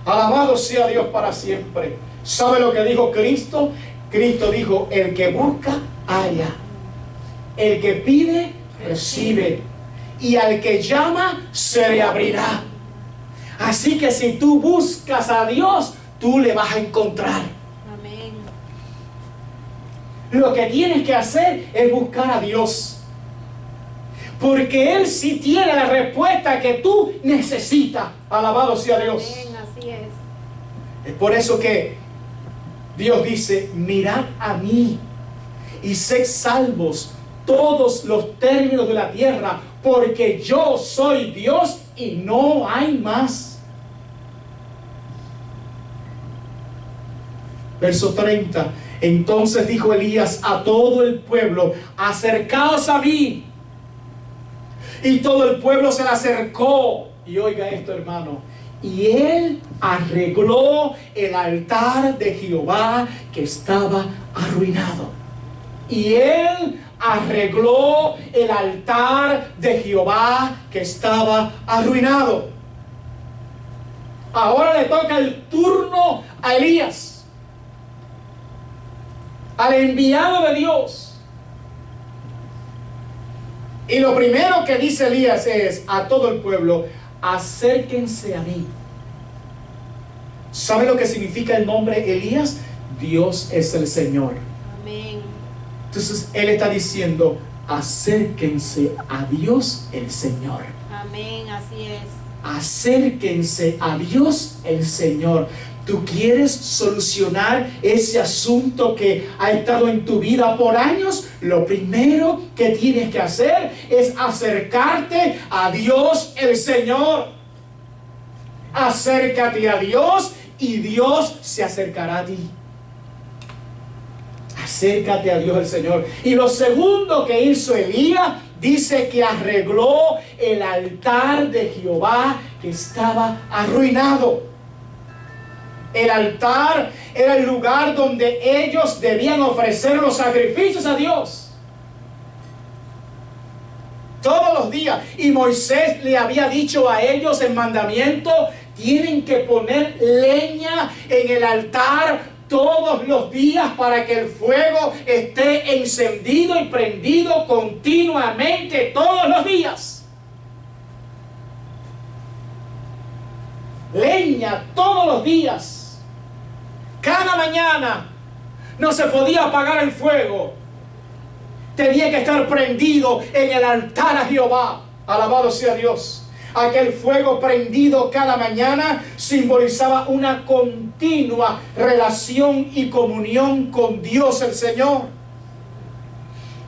Alabado sea Dios para siempre. ¿Sabe lo que dijo Cristo? Cristo dijo: el que busca, halla. El que pide, recibe. Y al que llama, se le abrirá. Así que si tú buscas a Dios, tú le vas a encontrar. Amén. Lo que tienes que hacer es buscar a Dios, porque Él sí tiene la respuesta que tú necesitas. Alabado sea Dios. Amén, así es. Es por eso que Dios dice: mirad a mí y sed salvos todos los términos de la tierra, porque yo soy Dios y no hay más. Verso 30. Entonces dijo Elías a todo el pueblo: acercaos a mí. Y todo el pueblo se le acercó. Y oiga esto, hermano: y él arregló el altar de Jehová que estaba arruinado. Y él arregló el altar de Jehová que estaba arruinado. Ahora le toca el turno a Elías, al enviado de Dios. Y lo primero que dice Elías es a todo el pueblo: acérquense a mí. ¿Sabe lo que significa el nombre Elías? Dios es el Señor. Amén. Entonces Él está diciendo: acérquense a Dios el Señor. Amén, así es. Acérquense a Dios el Señor. ¿Tú quieres solucionar ese asunto que ha estado en tu vida por años? Lo primero que tienes que hacer es acercarte a Dios el Señor. Acércate a Dios y Dios se acercará a ti. Acércate a Dios el Señor. Y lo segundo que hizo Elías, dice que arregló el altar de Jehová que estaba arruinado. El altar era el lugar donde ellos debían ofrecer los sacrificios a Dios todos los días. Y Moisés le había dicho a ellos el mandamiento: tienen que poner leña en el altar todos los días para que el fuego esté encendido y prendido continuamente todos los días. Leña todos los días. Cada mañana no se podía apagar el fuego. Tenía que estar prendido en el altar a Jehová. Alabado sea Dios. Aquel fuego prendido cada mañana simbolizaba una continua relación y comunión con Dios el Señor.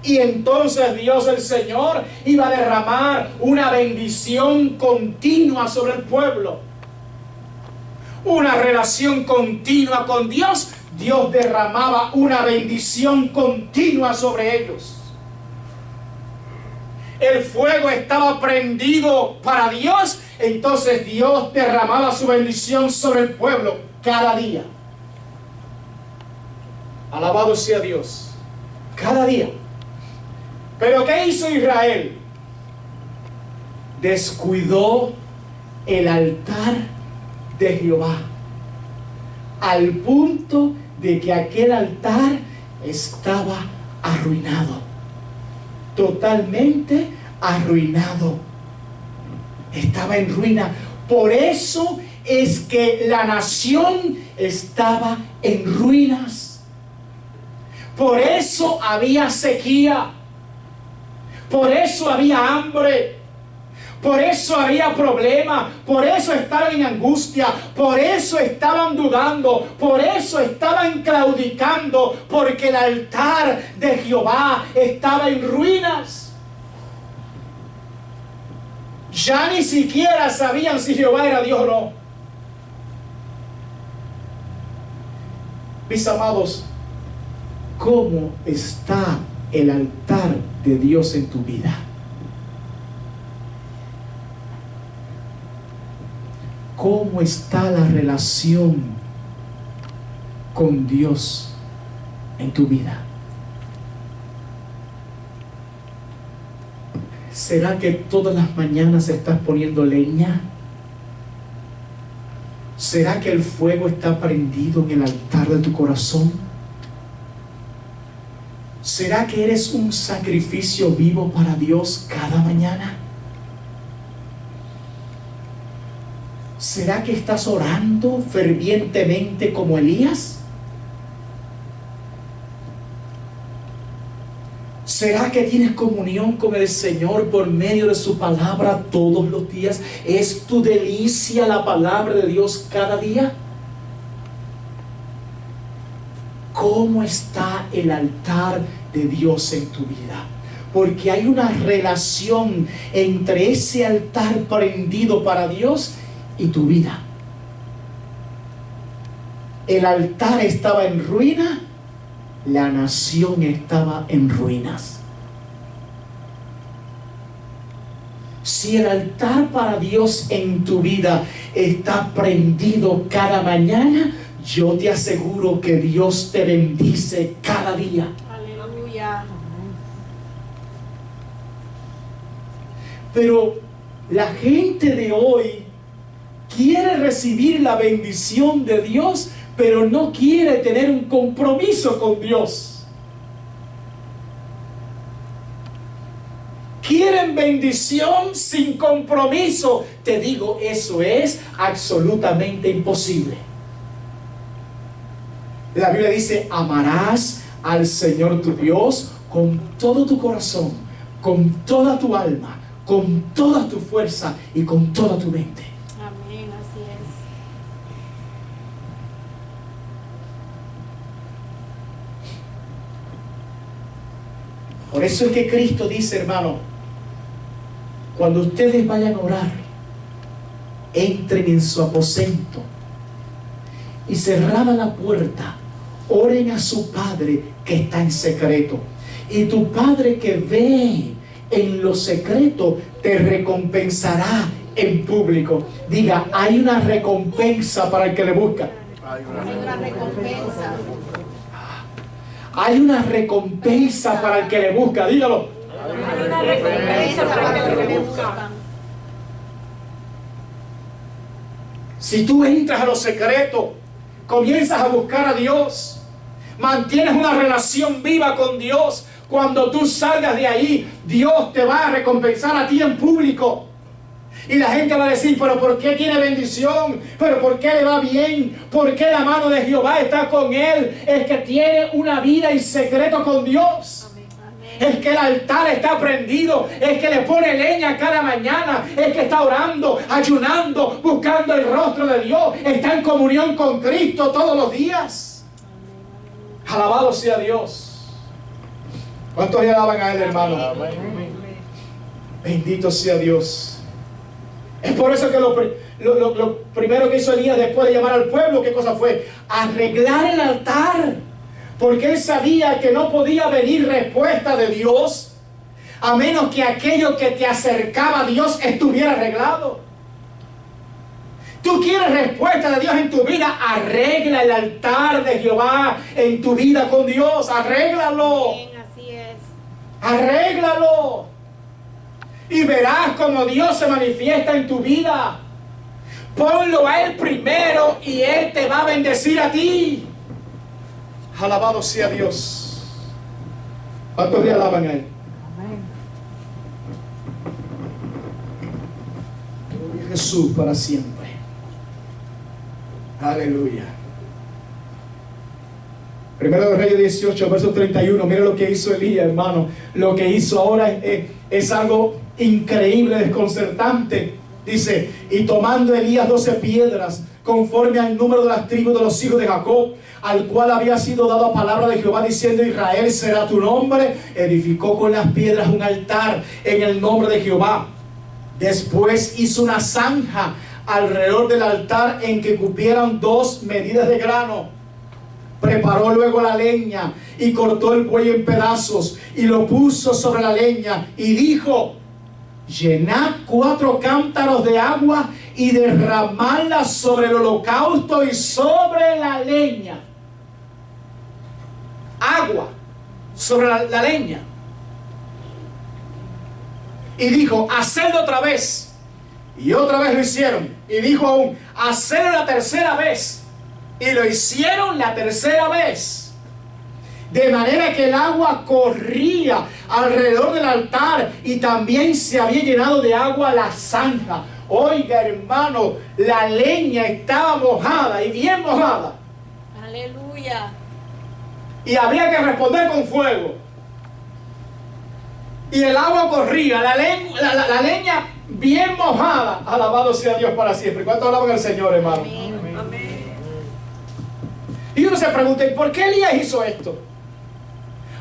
Y entonces Dios el Señor iba a derramar una bendición continua sobre el pueblo. Una relación continua con Dios. Dios derramaba una bendición continua sobre ellos. El fuego estaba prendido para Dios, entonces Dios derramaba su bendición sobre el pueblo cada día. Alabado sea Dios. Cada día. Pero ¿qué hizo Israel? Descuidó el altar de Jehová, al punto de que aquel altar estaba arruinado. Totalmente arruinado. Estaba en ruina. Por eso es que la nación estaba en ruinas. Por eso había sequía. Por eso había hambre. Por eso había problemas. Por eso estaban en angustia. Por eso estaban dudando. Por eso estaban claudicando. Porque el altar de Jehová estaba en ruinas. Ya ni siquiera sabían si Jehová era Dios o no. Mis amados, ¿cómo está el altar de Dios en tu vida? ¿Cómo está la relación con Dios en tu vida? ¿Será que todas las mañanas estás poniendo leña? ¿Será que el fuego está prendido en el altar de tu corazón? ¿Será que eres un sacrificio vivo para Dios cada mañana? ¿Será que estás orando fervientemente como Elías? ¿Será que tienes comunión con el Señor por medio de su palabra todos los días? ¿Es tu delicia la palabra de Dios cada día? ¿Cómo está el altar de Dios en tu vida? Porque hay una relación entre ese altar prendido para Dios y tu vida. El altar estaba en ruina, la nación estaba en ruinas. Si el altar para Dios en tu vida está prendido cada mañana, yo te aseguro que Dios te bendice cada día. Aleluya. Pero la gente de hoy quiere recibir la bendición de Dios, pero no quiere tener un compromiso con Dios. Quieren bendición sin compromiso. Te digo, eso es absolutamente imposible. La Biblia dice: amarás al Señor tu Dios con todo tu corazón, con toda tu alma, con toda tu fuerza y con toda tu mente. Amén, así es. Por eso es que Cristo dice, hermano, cuando ustedes vayan a orar, entren en su aposento y cerrada la puerta, oren a su Padre que está en secreto. Y tu Padre que ve en lo secreto te recompensará en público. Diga, hay una recompensa para el que le busca. Hay una recompensa. Hay una recompensa para el que le busca. Dígalo. Hay una recompensa para los que le buscan. Si tú entras a lo secreto, comienzas a buscar a Dios, mantienes una relación viva con Dios, cuando tú salgas de ahí, Dios te va a recompensar a ti en público. Y la gente va a decir, pero ¿por qué tiene bendición? ¿Pero por qué le va bien? ¿Por qué la mano de Jehová está con él? Es que tiene una vida en secreto con Dios. Amén. es que el altar está prendido, es que le pone leña cada mañana, es que está orando, ayunando, buscando el rostro de Dios, está en comunión con Cristo todos los días. Alabado sea Dios. ¿Cuántos le alaban a Él, hermano? Bendito sea Dios. Es por eso que lo primero que hizo Elías después de llamar al pueblo, ¿qué cosa fue? Arreglar el altar. Porque él sabía que no podía venir respuesta de Dios a menos que aquello que te acercaba a Dios estuviera arreglado. Tú quieres respuesta de Dios en tu vida, arregla el altar de Jehová en tu vida con Dios, arréglalo. Bien, así es. Arréglalo. Y verás cómo Dios se manifiesta en tu vida. Ponlo a Él primero y Él te va a bendecir a ti. Alabado sea Dios. ¿Cuántos le alaban a Él? Gloria a Jesús para siempre. Aleluya. Primero de Reyes 18, verso 31. Mira lo que hizo Elías, hermano. Lo que hizo ahora es algo increíble, desconcertante. Dice, y tomando Elías 12 piedras, conforme al número de las tribus de los hijos de Jacob, al cual había sido dado palabra de Jehová, diciendo, Israel será tu nombre, edificó con las piedras un altar en el nombre de Jehová. Después hizo una zanja alrededor del altar en que cupieran 2 medidas de grano. Preparó luego la leña y cortó el buey en pedazos y lo puso sobre la leña y dijo, llenad 4 cántaros de agua y derramadla sobre el holocausto y sobre la leña. Agua sobre la leña. Y dijo, hacedlo otra vez. Y otra vez lo hicieron. Y dijo aún, hacedlo la tercera vez. Y lo hicieron la tercera vez. De manera que el agua corría alrededor del altar y también se había llenado de agua la zanja. Oiga, hermano, la leña estaba mojada y bien mojada. Aleluya. Y había que responder con fuego. Y el agua corría, la leña bien mojada. Alabado sea Dios para siempre. ¿Cuánto alaban al Señor, hermano? Amén. Amén. Y uno se pregunta, ¿por qué Elías hizo esto?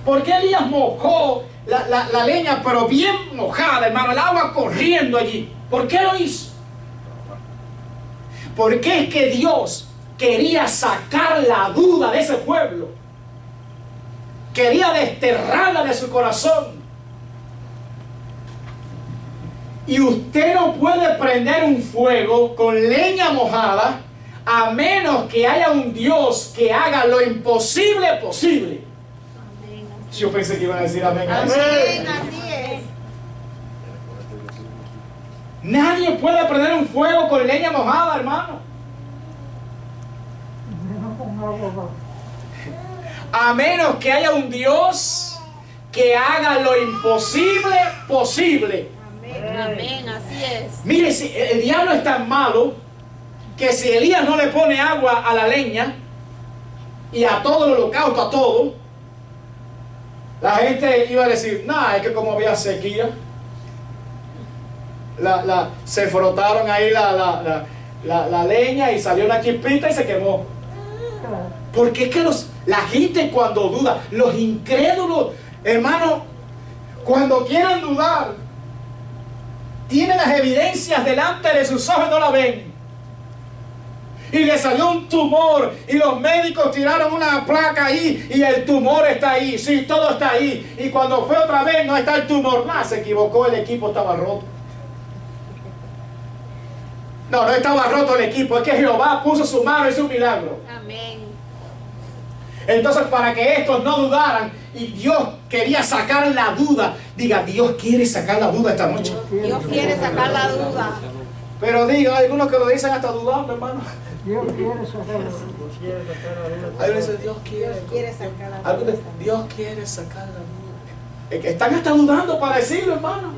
¿Por qué Elías mojó la leña, pero bien mojada, hermano? El agua corriendo allí. ¿Por qué lo hizo? Porque es que Dios quería sacar la duda de ese pueblo. Quería desterrarla de su corazón. Y usted no puede prender un fuego con leña mojada a menos que haya un Dios que haga lo imposible posible. Amén. Yo pensé que iban a decir amén. Amén, así es. Nadie puede prender un fuego con leña mojada, hermano. A menos que haya un Dios que haga lo imposible posible. Amén, amén, así es. Mire, si el diablo es tan malo que si Elías no le pone agua a la leña y a todo el holocausto, a todo, la gente iba a decir, es que como había sequía, se frotaron ahí la leña y salió una chispita y se quemó. Porque es que la gente cuando duda, los incrédulos, hermano, cuando quieren dudar, tienen las evidencias delante de sus ojos y no la ven. Y le salió un tumor y los médicos tiraron una placa ahí y el tumor está ahí. Sí, todo está ahí. Y cuando fue otra vez no está el tumor. Se equivocó, el equipo estaba roto. No estaba roto el equipo. Es que Jehová puso su mano y hizo un milagro. Amén. Entonces, para que estos no dudaran y Dios quería sacar la duda, diga, Dios quiere sacar la duda esta noche. Dios quiere sacar la duda. Pero diga, hay algunos que lo dicen hasta dudando, hermano. Dios quiere sacar la duda. Hay veces Dios quiere. Dios quiere sacar la Algunos duda. dicen, Dios quiere sacar la duda. Es que están hasta dudando para decirlo, hermano.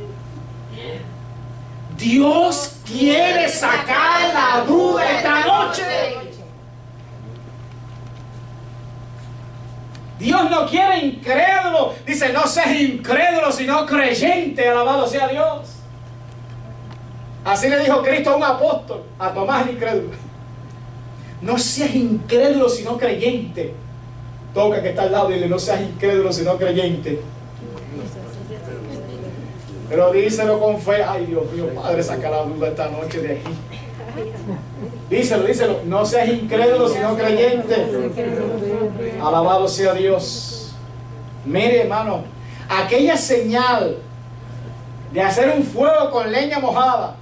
Dios quiere sacar la duda esta noche. Dios no quiere incrédulo. Dice, no seas incrédulo, sino creyente. Alabado sea Dios. Así le dijo Cristo a un apóstol, a Tomás el incrédulo. No seas incrédulo, sino creyente. Toca que está al lado y dile, no seas incrédulo, sino creyente. Pero díselo con fe. Ay, Dios mío, Padre, saca la duda esta noche de aquí. Díselo. No seas incrédulo, sino creyente. Alabado sea Dios. Mire, hermano, aquella señal de hacer un fuego con leña mojada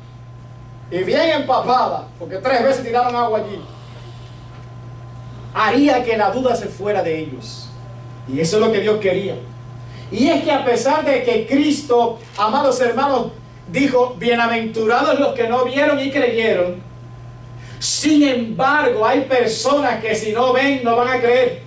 y bien empapada, porque 3 veces tiraron agua allí, haría que la duda se fuera de ellos. Y eso es lo que Dios quería. Y es que a pesar de que Cristo, amados hermanos, dijo, bienaventurados los que no vieron y creyeron, sin embargo hay personas que si no ven no van a creer.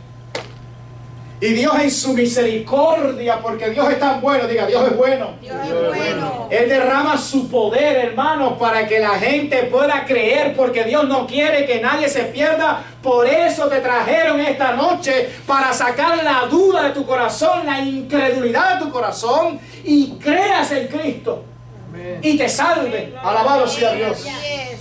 Y Dios en su misericordia, porque Dios es tan bueno, diga, Dios es bueno. Dios es bueno. Él derrama su poder, hermanos, para que la gente pueda creer, porque Dios no quiere que nadie se pierda. Por eso te trajeron esta noche, para sacar la duda de tu corazón, la incredulidad de tu corazón, y creas en Cristo. Amén. Y te salve. Alabado sea Dios. Yes.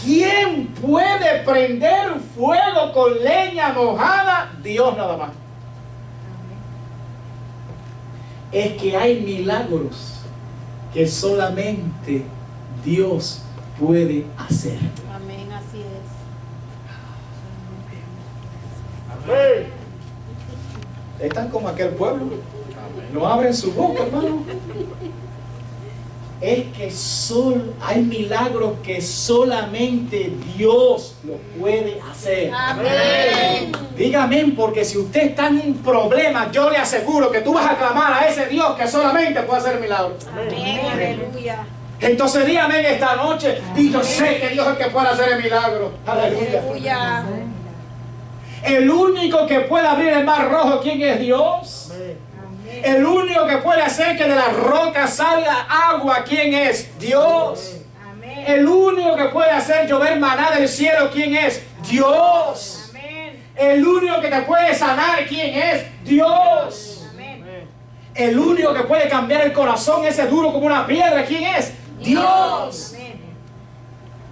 ¿Quién puede prender fuego con leña mojada? Dios nada más. Es que hay milagros que solamente Dios puede hacer. Amén, así es. Amén. Están como aquel pueblo. No abren su boca, hermano. Es que hay milagros que solamente Dios los puede hacer. Amén. Dígame, porque si usted está en un problema, yo le aseguro que tú vas a clamar a ese Dios que solamente puede hacer milagros. Amén, aleluya. Entonces dígame en esta noche, y yo sé que Dios es el que puede hacer el milagro. Aleluya. Aleluya. El único que puede abrir el mar rojo, ¿quién es Dios? Amén. El único que puede hacer que de las rocas salga agua, ¿quién es? Dios. Amén. El único que puede hacer llover maná del cielo, ¿quién es? Dios. Amén. El único que te puede sanar, ¿quién es? Dios. Amén. El único que puede cambiar el corazón ese duro como una piedra, ¿quién es? Dios. Amén.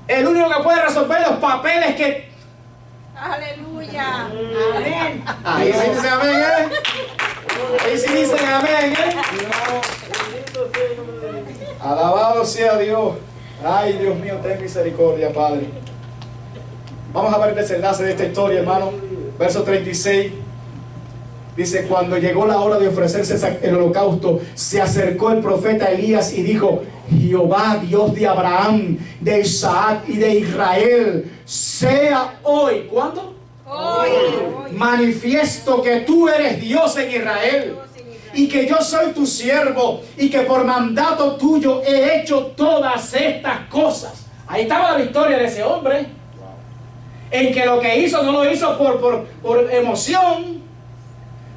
El único que puede resolver los papeles que... Aleluya. Amén. Ahí sí dicen amén, ¿eh? Ahí sí dicen amén, ¿eh? Bendito sea el nombre de Dios. Alabado sea Dios. Ay, Dios mío, ten misericordia, Padre. Vamos a ver el desenlace de esta historia, hermano. Verso 36. Dice, cuando llegó la hora de ofrecerse el holocausto, se acercó el profeta Elías y dijo, Jehová, Dios de Abraham, de Isaac y de Israel, sea hoy, ¿cuándo? Hoy. Manifiesto que tú eres Dios en Israel y que yo soy tu siervo y que por mandato tuyo he hecho todas estas cosas. Ahí estaba la victoria de ese hombre, en que lo que hizo no lo hizo por emoción,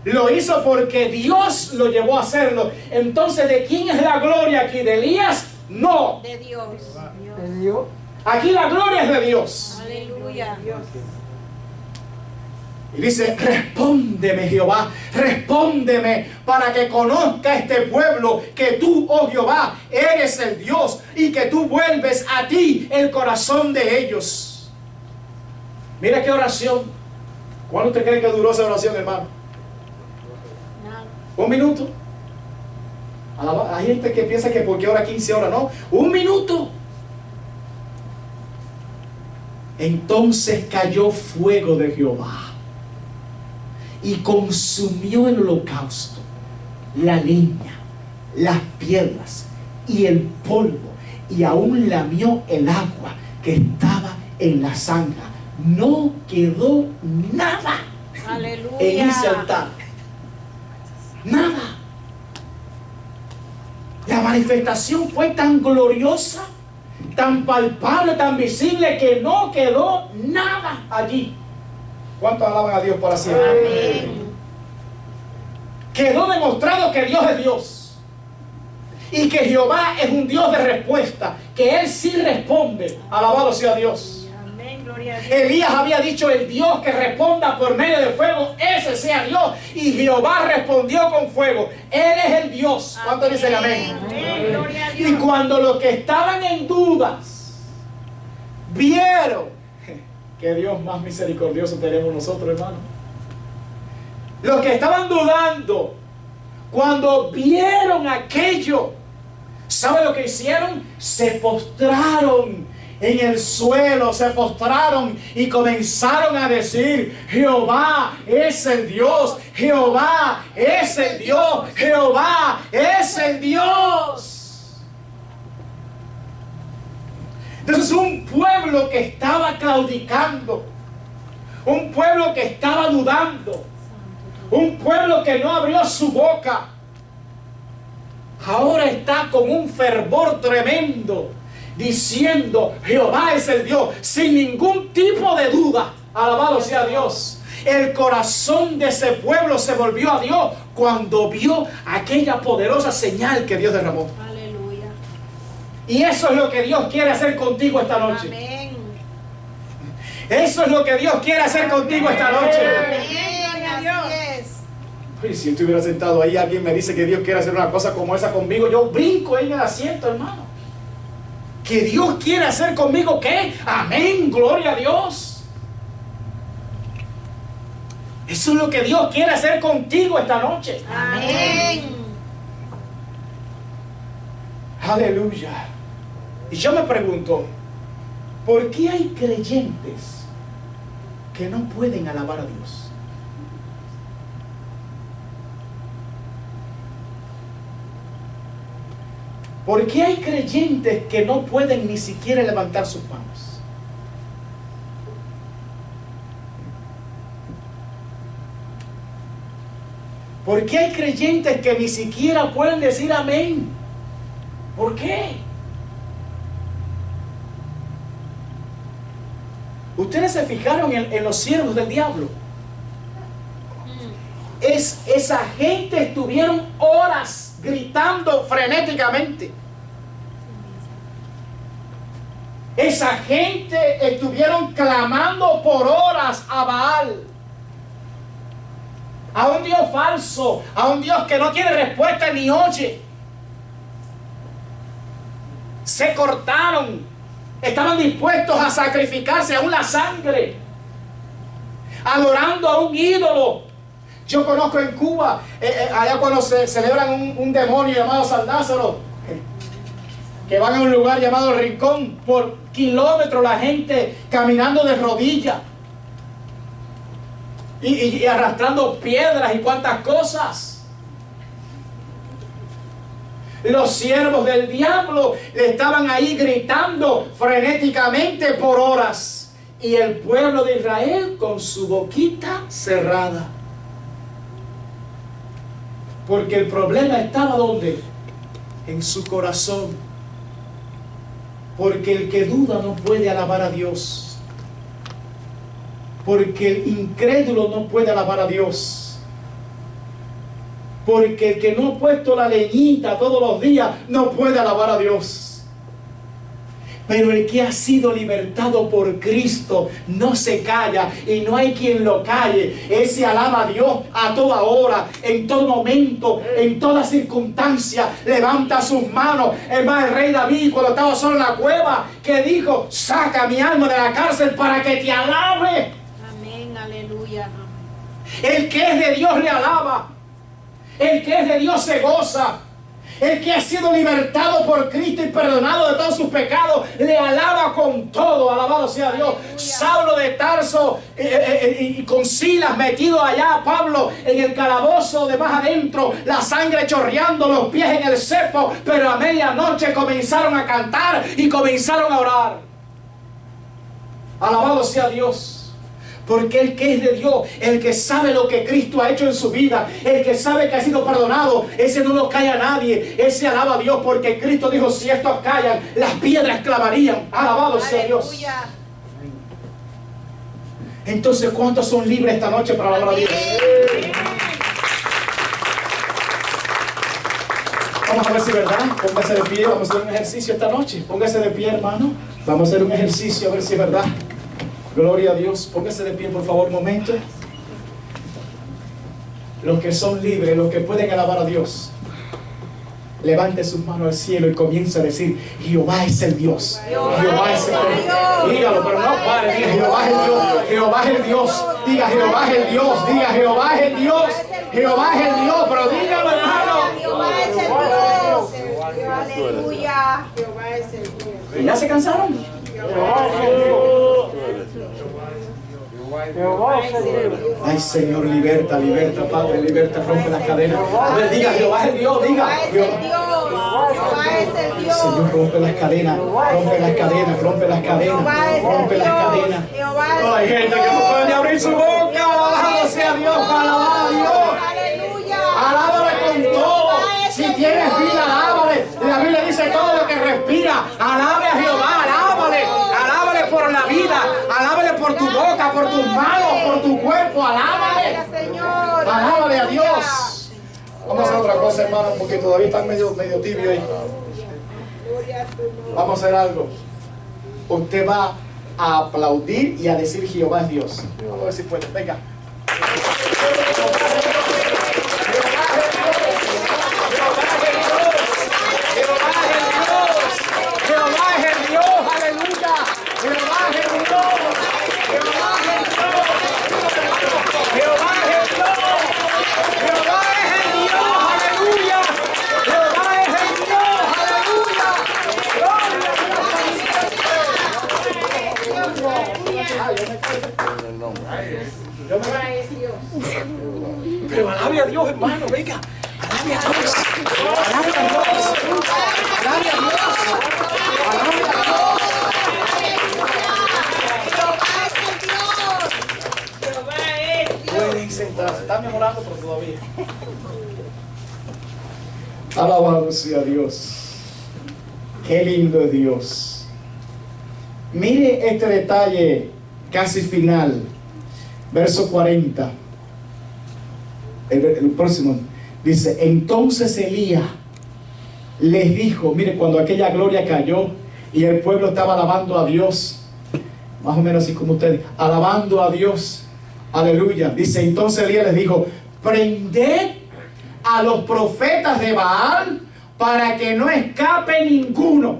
lo hizo porque Dios lo llevó a hacerlo. Entonces, ¿de quién es la gloria aquí? ¿De Elías? No. De Dios. ¿De Dios? Aquí la gloria es de Dios. Aleluya. Y dice, respóndeme, Jehová, respóndeme para que conozca este pueblo que tú, oh Jehová, eres el Dios y que tú vuelves a ti el corazón de ellos. Mira qué oración. ¿Cuánto usted cree que duró esa oración, hermano? Nada. 1 minuto. Hay gente que piensa que porque ora 15 horas, no, 1 minuto. Entonces cayó fuego de Jehová y consumió el holocausto, la leña, las piedras y el polvo, y aún lamió el agua que estaba en la zanja. No quedó nada Aleluya. en ese altar. Nada. La manifestación fue tan gloriosa, tan palpable, tan visible, que no quedó nada allí. ¿Cuántos alaban a Dios para siempre? Amén. Quedó demostrado que Dios es Dios y que Jehová es un Dios de respuesta, que Él sí responde. Alabado sea Dios. Amén. Gloria a Dios. Elías había dicho: el Dios que responda por medio de fuego, ese sea Dios. Y Jehová respondió con fuego. Él es el Dios. ¿Cuánto dicen amén? Amén. Gloria a Y Dios. cuando los que estaban en dudas vieron, que Dios más misericordioso tenemos nosotros, hermano. Los que estaban dudando, cuando vieron aquello, ¿sabe lo que hicieron? Se postraron en el suelo, se postraron y comenzaron a decir: Jehová es el Dios, Jehová es el Dios, Jehová es el Dios. Entonces, un pueblo que estaba claudicando, un pueblo que estaba dudando, un pueblo que no abrió su boca, ahora está con un fervor tremendo, diciendo: Jehová es el Dios, sin ningún tipo de duda. Alabado sea Dios. El corazón de ese pueblo se volvió a Dios cuando vio aquella poderosa señal que Dios derramó. Aleluya. Y eso es lo que Dios quiere hacer contigo esta noche. Amén. Eso es lo que Dios quiere hacer contigo esta noche. Amén. Gloria a Dios. Y si yo estuviera sentado ahí, alguien me dice que Dios quiere hacer una cosa como esa conmigo, yo brinco ahí en el asiento, hermano. Que Dios quiere hacer conmigo, ¿qué? Amén, gloria a Dios. Eso es lo que Dios quiere hacer contigo esta noche. Amén. Aleluya. Y yo me pregunto, ¿por qué hay creyentes que no pueden alabar a Dios? ¿Por qué hay creyentes que no pueden ni siquiera levantar sus manos? ¿Por qué hay creyentes que ni siquiera pueden decir amén? ¿Por qué? ¿Ustedes se fijaron en los siervos del diablo? Esa gente estuvieron horas gritando frenéticamente. Esa gente estuvieron clamando por horas a Baal, a un Dios falso, a un Dios que no tiene respuesta ni oye. Se cortaron, estaban dispuestos a sacrificarse aún la sangre, adorando a un ídolo. Yo conozco en Cuba, allá cuando se celebran un demonio llamado San Lázaro, que van a un lugar llamado El Rincón, por kilómetros la gente caminando de rodillas y arrastrando piedras y cuantas cosas. Los siervos del diablo estaban ahí gritando frenéticamente por horas, y el pueblo de Israel con su boquita cerrada. Porque el problema estaba ¿dónde? En su corazón. Porque el que duda no puede alabar a Dios. Porque el incrédulo no puede alabar a Dios. Porque el que no ha puesto la leñita todos los días no puede alabar a Dios. Pero el que ha sido libertado por Cristo no se calla, y no hay quien lo calle. Ese alaba a Dios a toda hora, en todo momento, en toda circunstancia. Levanta sus manos. Es más, el rey David, cuando estaba solo en la cueva, que dijo: saca mi alma de la cárcel para que te alabe. Amén, aleluya. El que es de Dios le alaba. El que es de Dios se goza. El que ha sido libertado por Cristo y perdonado de todos sus pecados, le alaba con todo. Alabado sea Dios. Aleluya. Saulo de Tarso y con Silas metido allá, Pablo en el calabozo de más adentro, la sangre chorreando, los pies en el cepo, pero a medianoche comenzaron a cantar y comenzaron a orar. Alabado sea Dios. Porque el que es de Dios, el que sabe lo que Cristo ha hecho en su vida, el que sabe que ha sido perdonado, ese no lo calla a nadie, ese alaba a Dios, porque Cristo dijo: si estos callan, las piedras clamarían. Alabado sea Dios. Aleluya. Entonces, ¿cuántos son libres esta noche para alabar a Dios? Amén. Vamos a ver si es verdad. Póngase de pie, vamos a hacer un ejercicio esta noche. Póngase de pie, hermano. Vamos a hacer un ejercicio a ver si es verdad. Gloria a Dios. Póngase de pie, por favor, un momento. Los que son libres, los que pueden alabar a Dios, levante sus manos al cielo y comienza a decir: Jehová es el Dios. Jehová es el Dios. Dígalo, pero no pare. Diga: Jehová es el Dios. Jehová es el Dios. Diga: Jehová es el Dios. Diga: Jehová es el Dios. Jehová es el Dios. Pero dígalo, hermano. Jehová es el Dios. Aleluya. Jehová es el Dios. ¿Ya se cansaron? Ay, Señor, liberta, liberta, Padre, liberta, rompe las cadenas. A ver, diga: Jehová es el Dios. Diga: Jehová es el Dios. Señor, rompe las cadenas, rompe las cadenas, rompe las cadenas, rompe las cadenas. Hay gente que no puede ni abrir su boca. Alabado sea Dios, alabado a Dios. Alábale con todo. Si tienes vida, alábale. La Biblia dice: todo lo que respira, alabe a Jehová, alábale. Alábale por la vida, alábale por tu boca, por tus manos, por tu cuerpo, alábale. Alábale a Dios. Vamos a hacer otra cosa, hermano, porque todavía están medio tibio ahí. Vamos a hacer algo. Usted va a aplaudir y a decir: Jehová es Dios. Vamos a ver si puede. Venga. Pero alabe a Dios, hermano, venga. Alabe a Dios. Alabe a Dios. Alabe a Dios. Alabe a Dios. Pueden sentarse. Están mejorando, pero todavía. Alabado sea Dios. Qué lindo es Dios. Mire este detalle casi final. Verso 40. El próximo dice: entonces Elías les dijo, mire, cuando aquella gloria cayó y el pueblo estaba alabando a Dios, más o menos así como ustedes, alabando a Dios, aleluya, dice: entonces Elías les dijo: prended a los profetas de Baal para que no escape ninguno.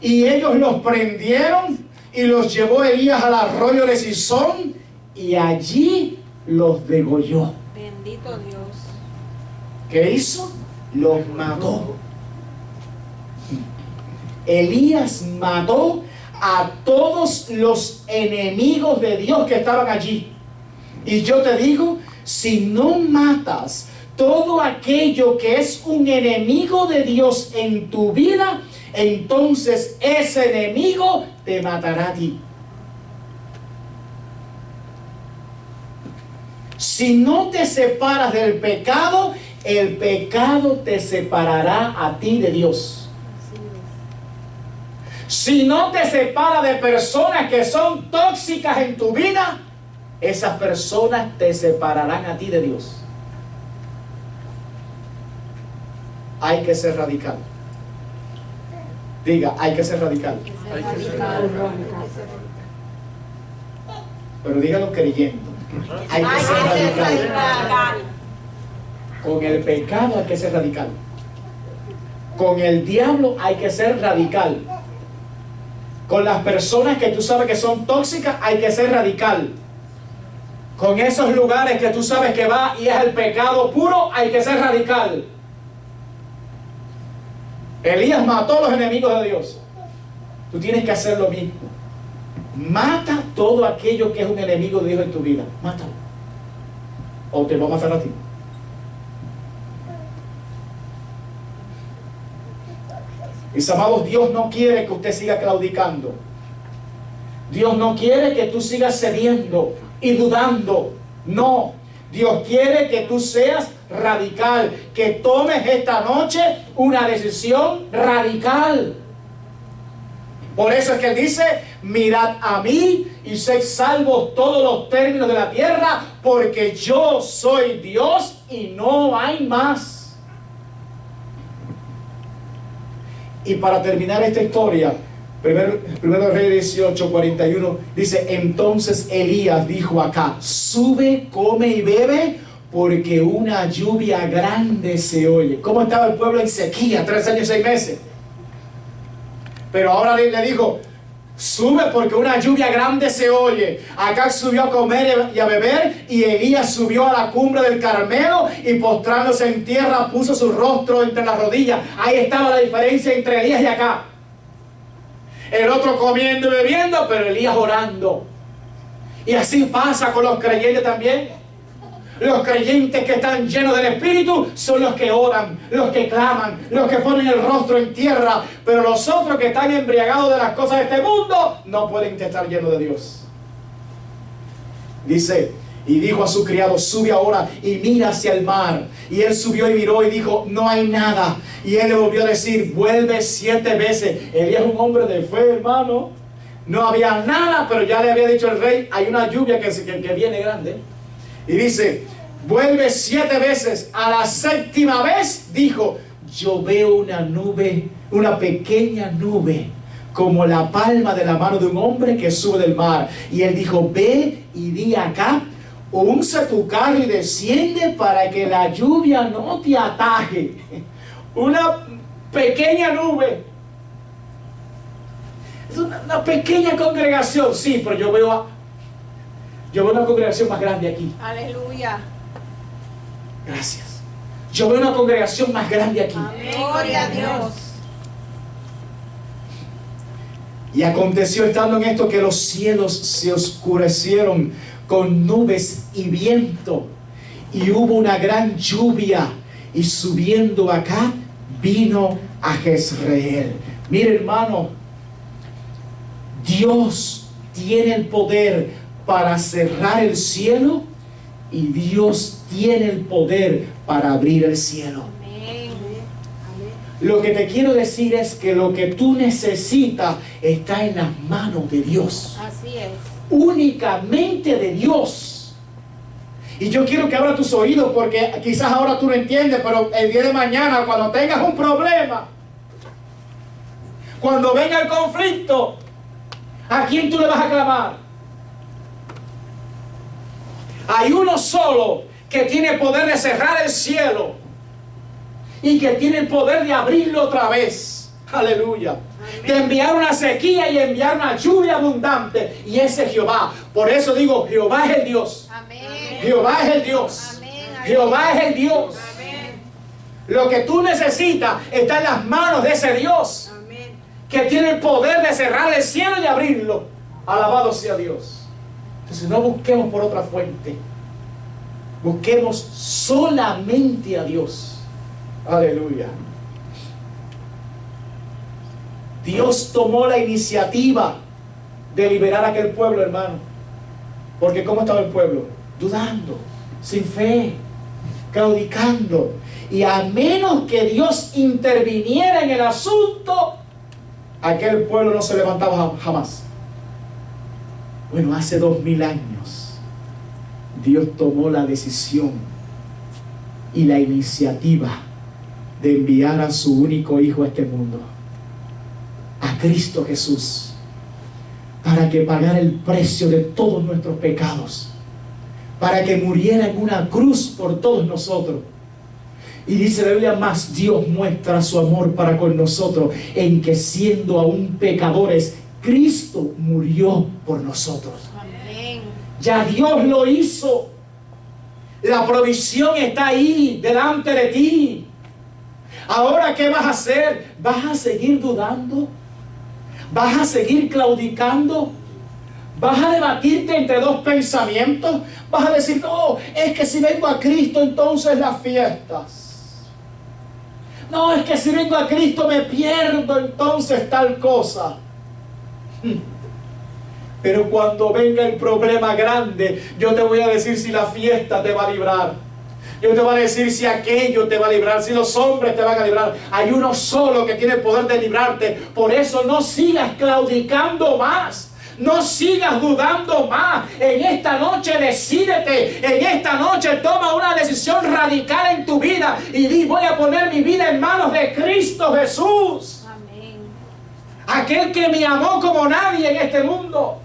Y ellos los prendieron y los llevó Elías al arroyo de Sison y allí los degolló. Bendito Dios. ¿Qué hizo? Los mató. Elías mató a todos los enemigos de Dios que estaban allí. Y yo te digo, si no matas todo aquello que es un enemigo de Dios en tu vida, entonces ese enemigo te matará a ti. Si no te separas del pecado, el pecado te separará a ti de Dios. Si no te separas de personas que son tóxicas en tu vida, esas personas te separarán a ti de Dios. Hay que ser radical. Diga: hay que ser radical. Pero dígalo creyendo. Hay que ser radical. Con el pecado hay que ser radical. Con el diablo hay que ser radical. Con las personas que tú sabes que son tóxicas hay que ser radical. Con esos lugares que tú sabes que va y es el pecado puro, hay que ser radical. Elías mató a los enemigos de Dios. Tú tienes que hacer lo mismo. Mata todo aquello que es un enemigo de Dios en tu vida. Mátalo. O te va a matar a ti. Mis amados, Dios no quiere que usted siga claudicando. Dios no quiere que tú sigas cediendo y dudando. No. Dios quiere que tú seas radical, que tomes esta noche una decisión radical. Por eso es que Él dice: mirad a mí y sed salvos todos los términos de la tierra, porque yo soy Dios y no hay más. Y para terminar esta historia, Primero Reyes 18:41 dice: entonces Elías dijo a Acab: sube, come y bebe, porque una lluvia grande se oye. ¿Cómo estaba el pueblo en sequía? 3 años y 6 meses. Pero ahora le dijo: sube porque una lluvia grande se oye. Acab subió a comer y a beber, y Elías subió a la cumbre del Carmelo y postrándose en tierra puso su rostro entre las rodillas. Ahí estaba la diferencia entre Elías y Acab. El otro comiendo y bebiendo, pero Elías orando. Y así pasa con los creyentes también. Los creyentes que están llenos del Espíritu son los que oran, los que claman, los que ponen el rostro en tierra. Pero los otros que están embriagados de las cosas de este mundo no pueden estar llenos de Dios. Dice: y dijo a su criado: sube ahora y mira hacia el mar. Y él subió y miró y dijo: no hay nada. Y él le volvió a decir: vuelve 7 veces. Elías es un hombre de fe, hermano. No había nada, pero ya le había dicho el rey: hay una lluvia que viene grande. Y dice: vuelve 7 veces. A la 7ª vez dijo: yo veo una nube, una pequeña nube, como la palma de la mano de un hombre que sube del mar. Y él dijo: ve y di acá, unce tu carro y desciende para que la lluvia no te ataje. Una pequeña nube. Es una pequeña congregación, sí, pero yo veo una congregación más grande aquí. Aleluya. Gracias. Yo veo una congregación más grande aquí. Amén. Gloria a Dios. Y aconteció estando en esto que los cielos se oscurecieron con nubes y viento, y hubo una gran lluvia, y subiendo acá vino a Jezreel. Mire, hermano, Dios tiene el poder para cerrar el cielo, y Dios tiene el poder para abrir el cielo. Amén. Lo que te quiero decir es que lo que tú necesitas está en las manos de Dios. Así es. Únicamente de Dios. Y yo quiero que abra tus oídos, porque quizás ahora tú no entiendes, pero el día de mañana, cuando tengas un problema, cuando venga el conflicto, ¿a quién tú le vas a clamar? Hay uno solo que tiene poder de cerrar el cielo y que tiene el poder de abrirlo otra vez. Aleluya. De enviar una sequía y enviar una lluvia abundante. Y ese es Jehová. Por eso digo: Jehová es el Dios. Amén. Jehová es el Dios. Amén. Jehová es el Dios. Amén. Lo que tú necesitas está en las manos de ese Dios, Amén. que tiene el poder de cerrar el cielo y abrirlo. Alabado sea Dios. Entonces no busquemos por otra fuente. Busquemos solamente a Dios. Aleluya. Dios tomó la iniciativa de liberar a aquel pueblo, hermano. Porque ¿cómo estaba el pueblo? Dudando, sin fe, claudicando. Y a menos que Dios interviniera en el asunto, aquel pueblo no se levantaba jamás. Bueno, hace 2000 años Dios tomó la decisión y la iniciativa de enviar a su único Hijo a este mundo, a Cristo Jesús, para que pagara el precio de todos nuestros pecados, para que muriera en una cruz por todos nosotros. Y dice la Biblia: más Dios muestra su amor para con nosotros, en que siendo aún pecadores, Cristo murió por nosotros. Amén. Ya Dios lo hizo. La provisión está ahí, delante de ti. Ahora, ¿qué vas a hacer? ¿Vas a seguir dudando? ¿Vas a seguir claudicando? ¿Vas a debatirte entre dos pensamientos? ¿Vas a decir: no, es que si vengo a Cristo entonces las fiestas? No, es que si vengo a Cristo me pierdo entonces tal cosa. Pero cuando venga el problema grande, yo te voy a decir si la fiesta te va a librar. Yo te voy a decir si aquello te va a librar, si los hombres te van a librar. Hay uno solo que tiene el poder de librarte. Por eso no sigas claudicando más. No sigas dudando más. En esta noche decídete. En esta noche toma una decisión radical en tu vida. Y di: voy a poner mi vida en manos de Cristo Jesús. Amén. aquel que me amó como nadie en este mundo,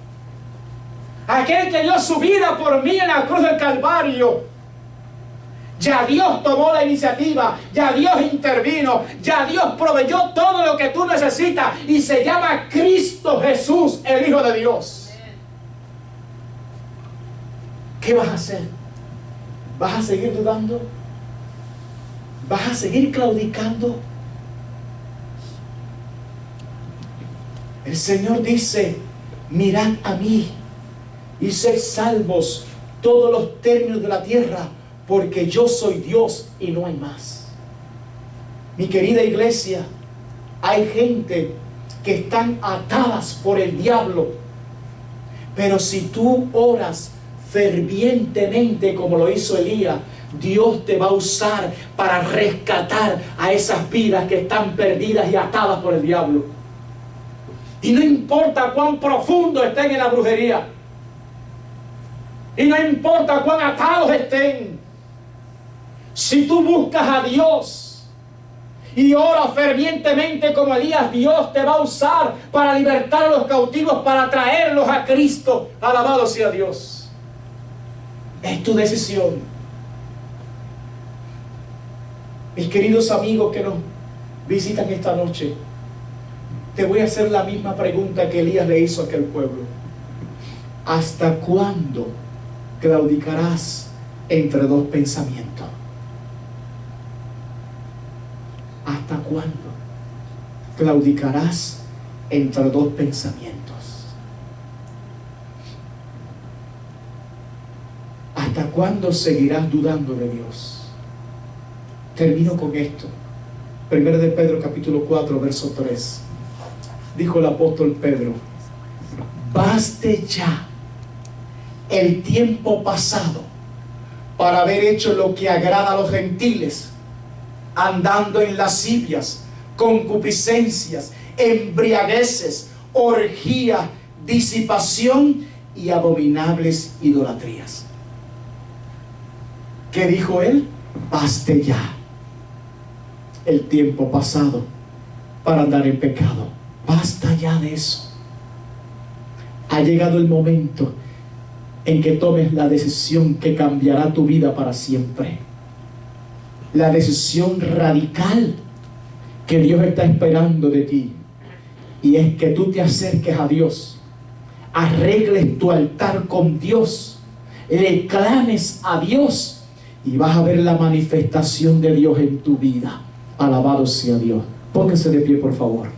aquel que dio su vida por mí en la cruz del Calvario. Ya Dios tomó la iniciativa, ya Dios intervino, ya Dios proveyó todo lo que tú necesitas y se llama Cristo Jesús, el Hijo de Dios. ¿Qué vas a hacer? ¿Vas a seguir dudando? ¿Vas a seguir claudicando? El Señor dice: mirad a mí y sed salvos todos los términos de la tierra, porque yo soy Dios y no hay más. Mi querida iglesia, hay gente que están atadas por el diablo, pero si tú oras fervientemente como lo hizo Elías, Dios te va a usar para rescatar a esas vidas que están perdidas y atadas por el diablo. Y no importa cuán profundo estén en la brujería, y no importa cuán atados estén, si tú buscas a Dios y oras fervientemente como Elías, Dios te va a usar para libertar a los cautivos, para traerlos a Cristo. Alabado sea Dios. Es tu decisión. Mis queridos amigos que nos visitan esta noche, te voy a hacer la misma pregunta que Elías le hizo a aquel pueblo. ¿Hasta cuándo claudicarás entre dos pensamientos? ¿Hasta cuándo claudicarás entre dos pensamientos? ¿Hasta cuándo seguirás dudando de Dios? Termino con esto. 1 de Pedro capítulo 4 verso 3. Dijo el apóstol Pedro: baste ya el tiempo pasado para haber hecho lo que agrada a los gentiles, andando en lascivias, concupiscencias, embriagueces, orgías, disipación y abominables idolatrías. ¿Qué dijo él? Baste ya el tiempo pasado para andar en pecado. Basta ya de eso. Ha llegado el momento en que tomes la decisión que cambiará tu vida para siempre. La decisión radical que Dios está esperando de ti, y es que tú te acerques a Dios, arregles tu altar con Dios, le clames a Dios y vas a ver la manifestación de Dios en tu vida. Alabado sea Dios. Póngase de pie, por favor.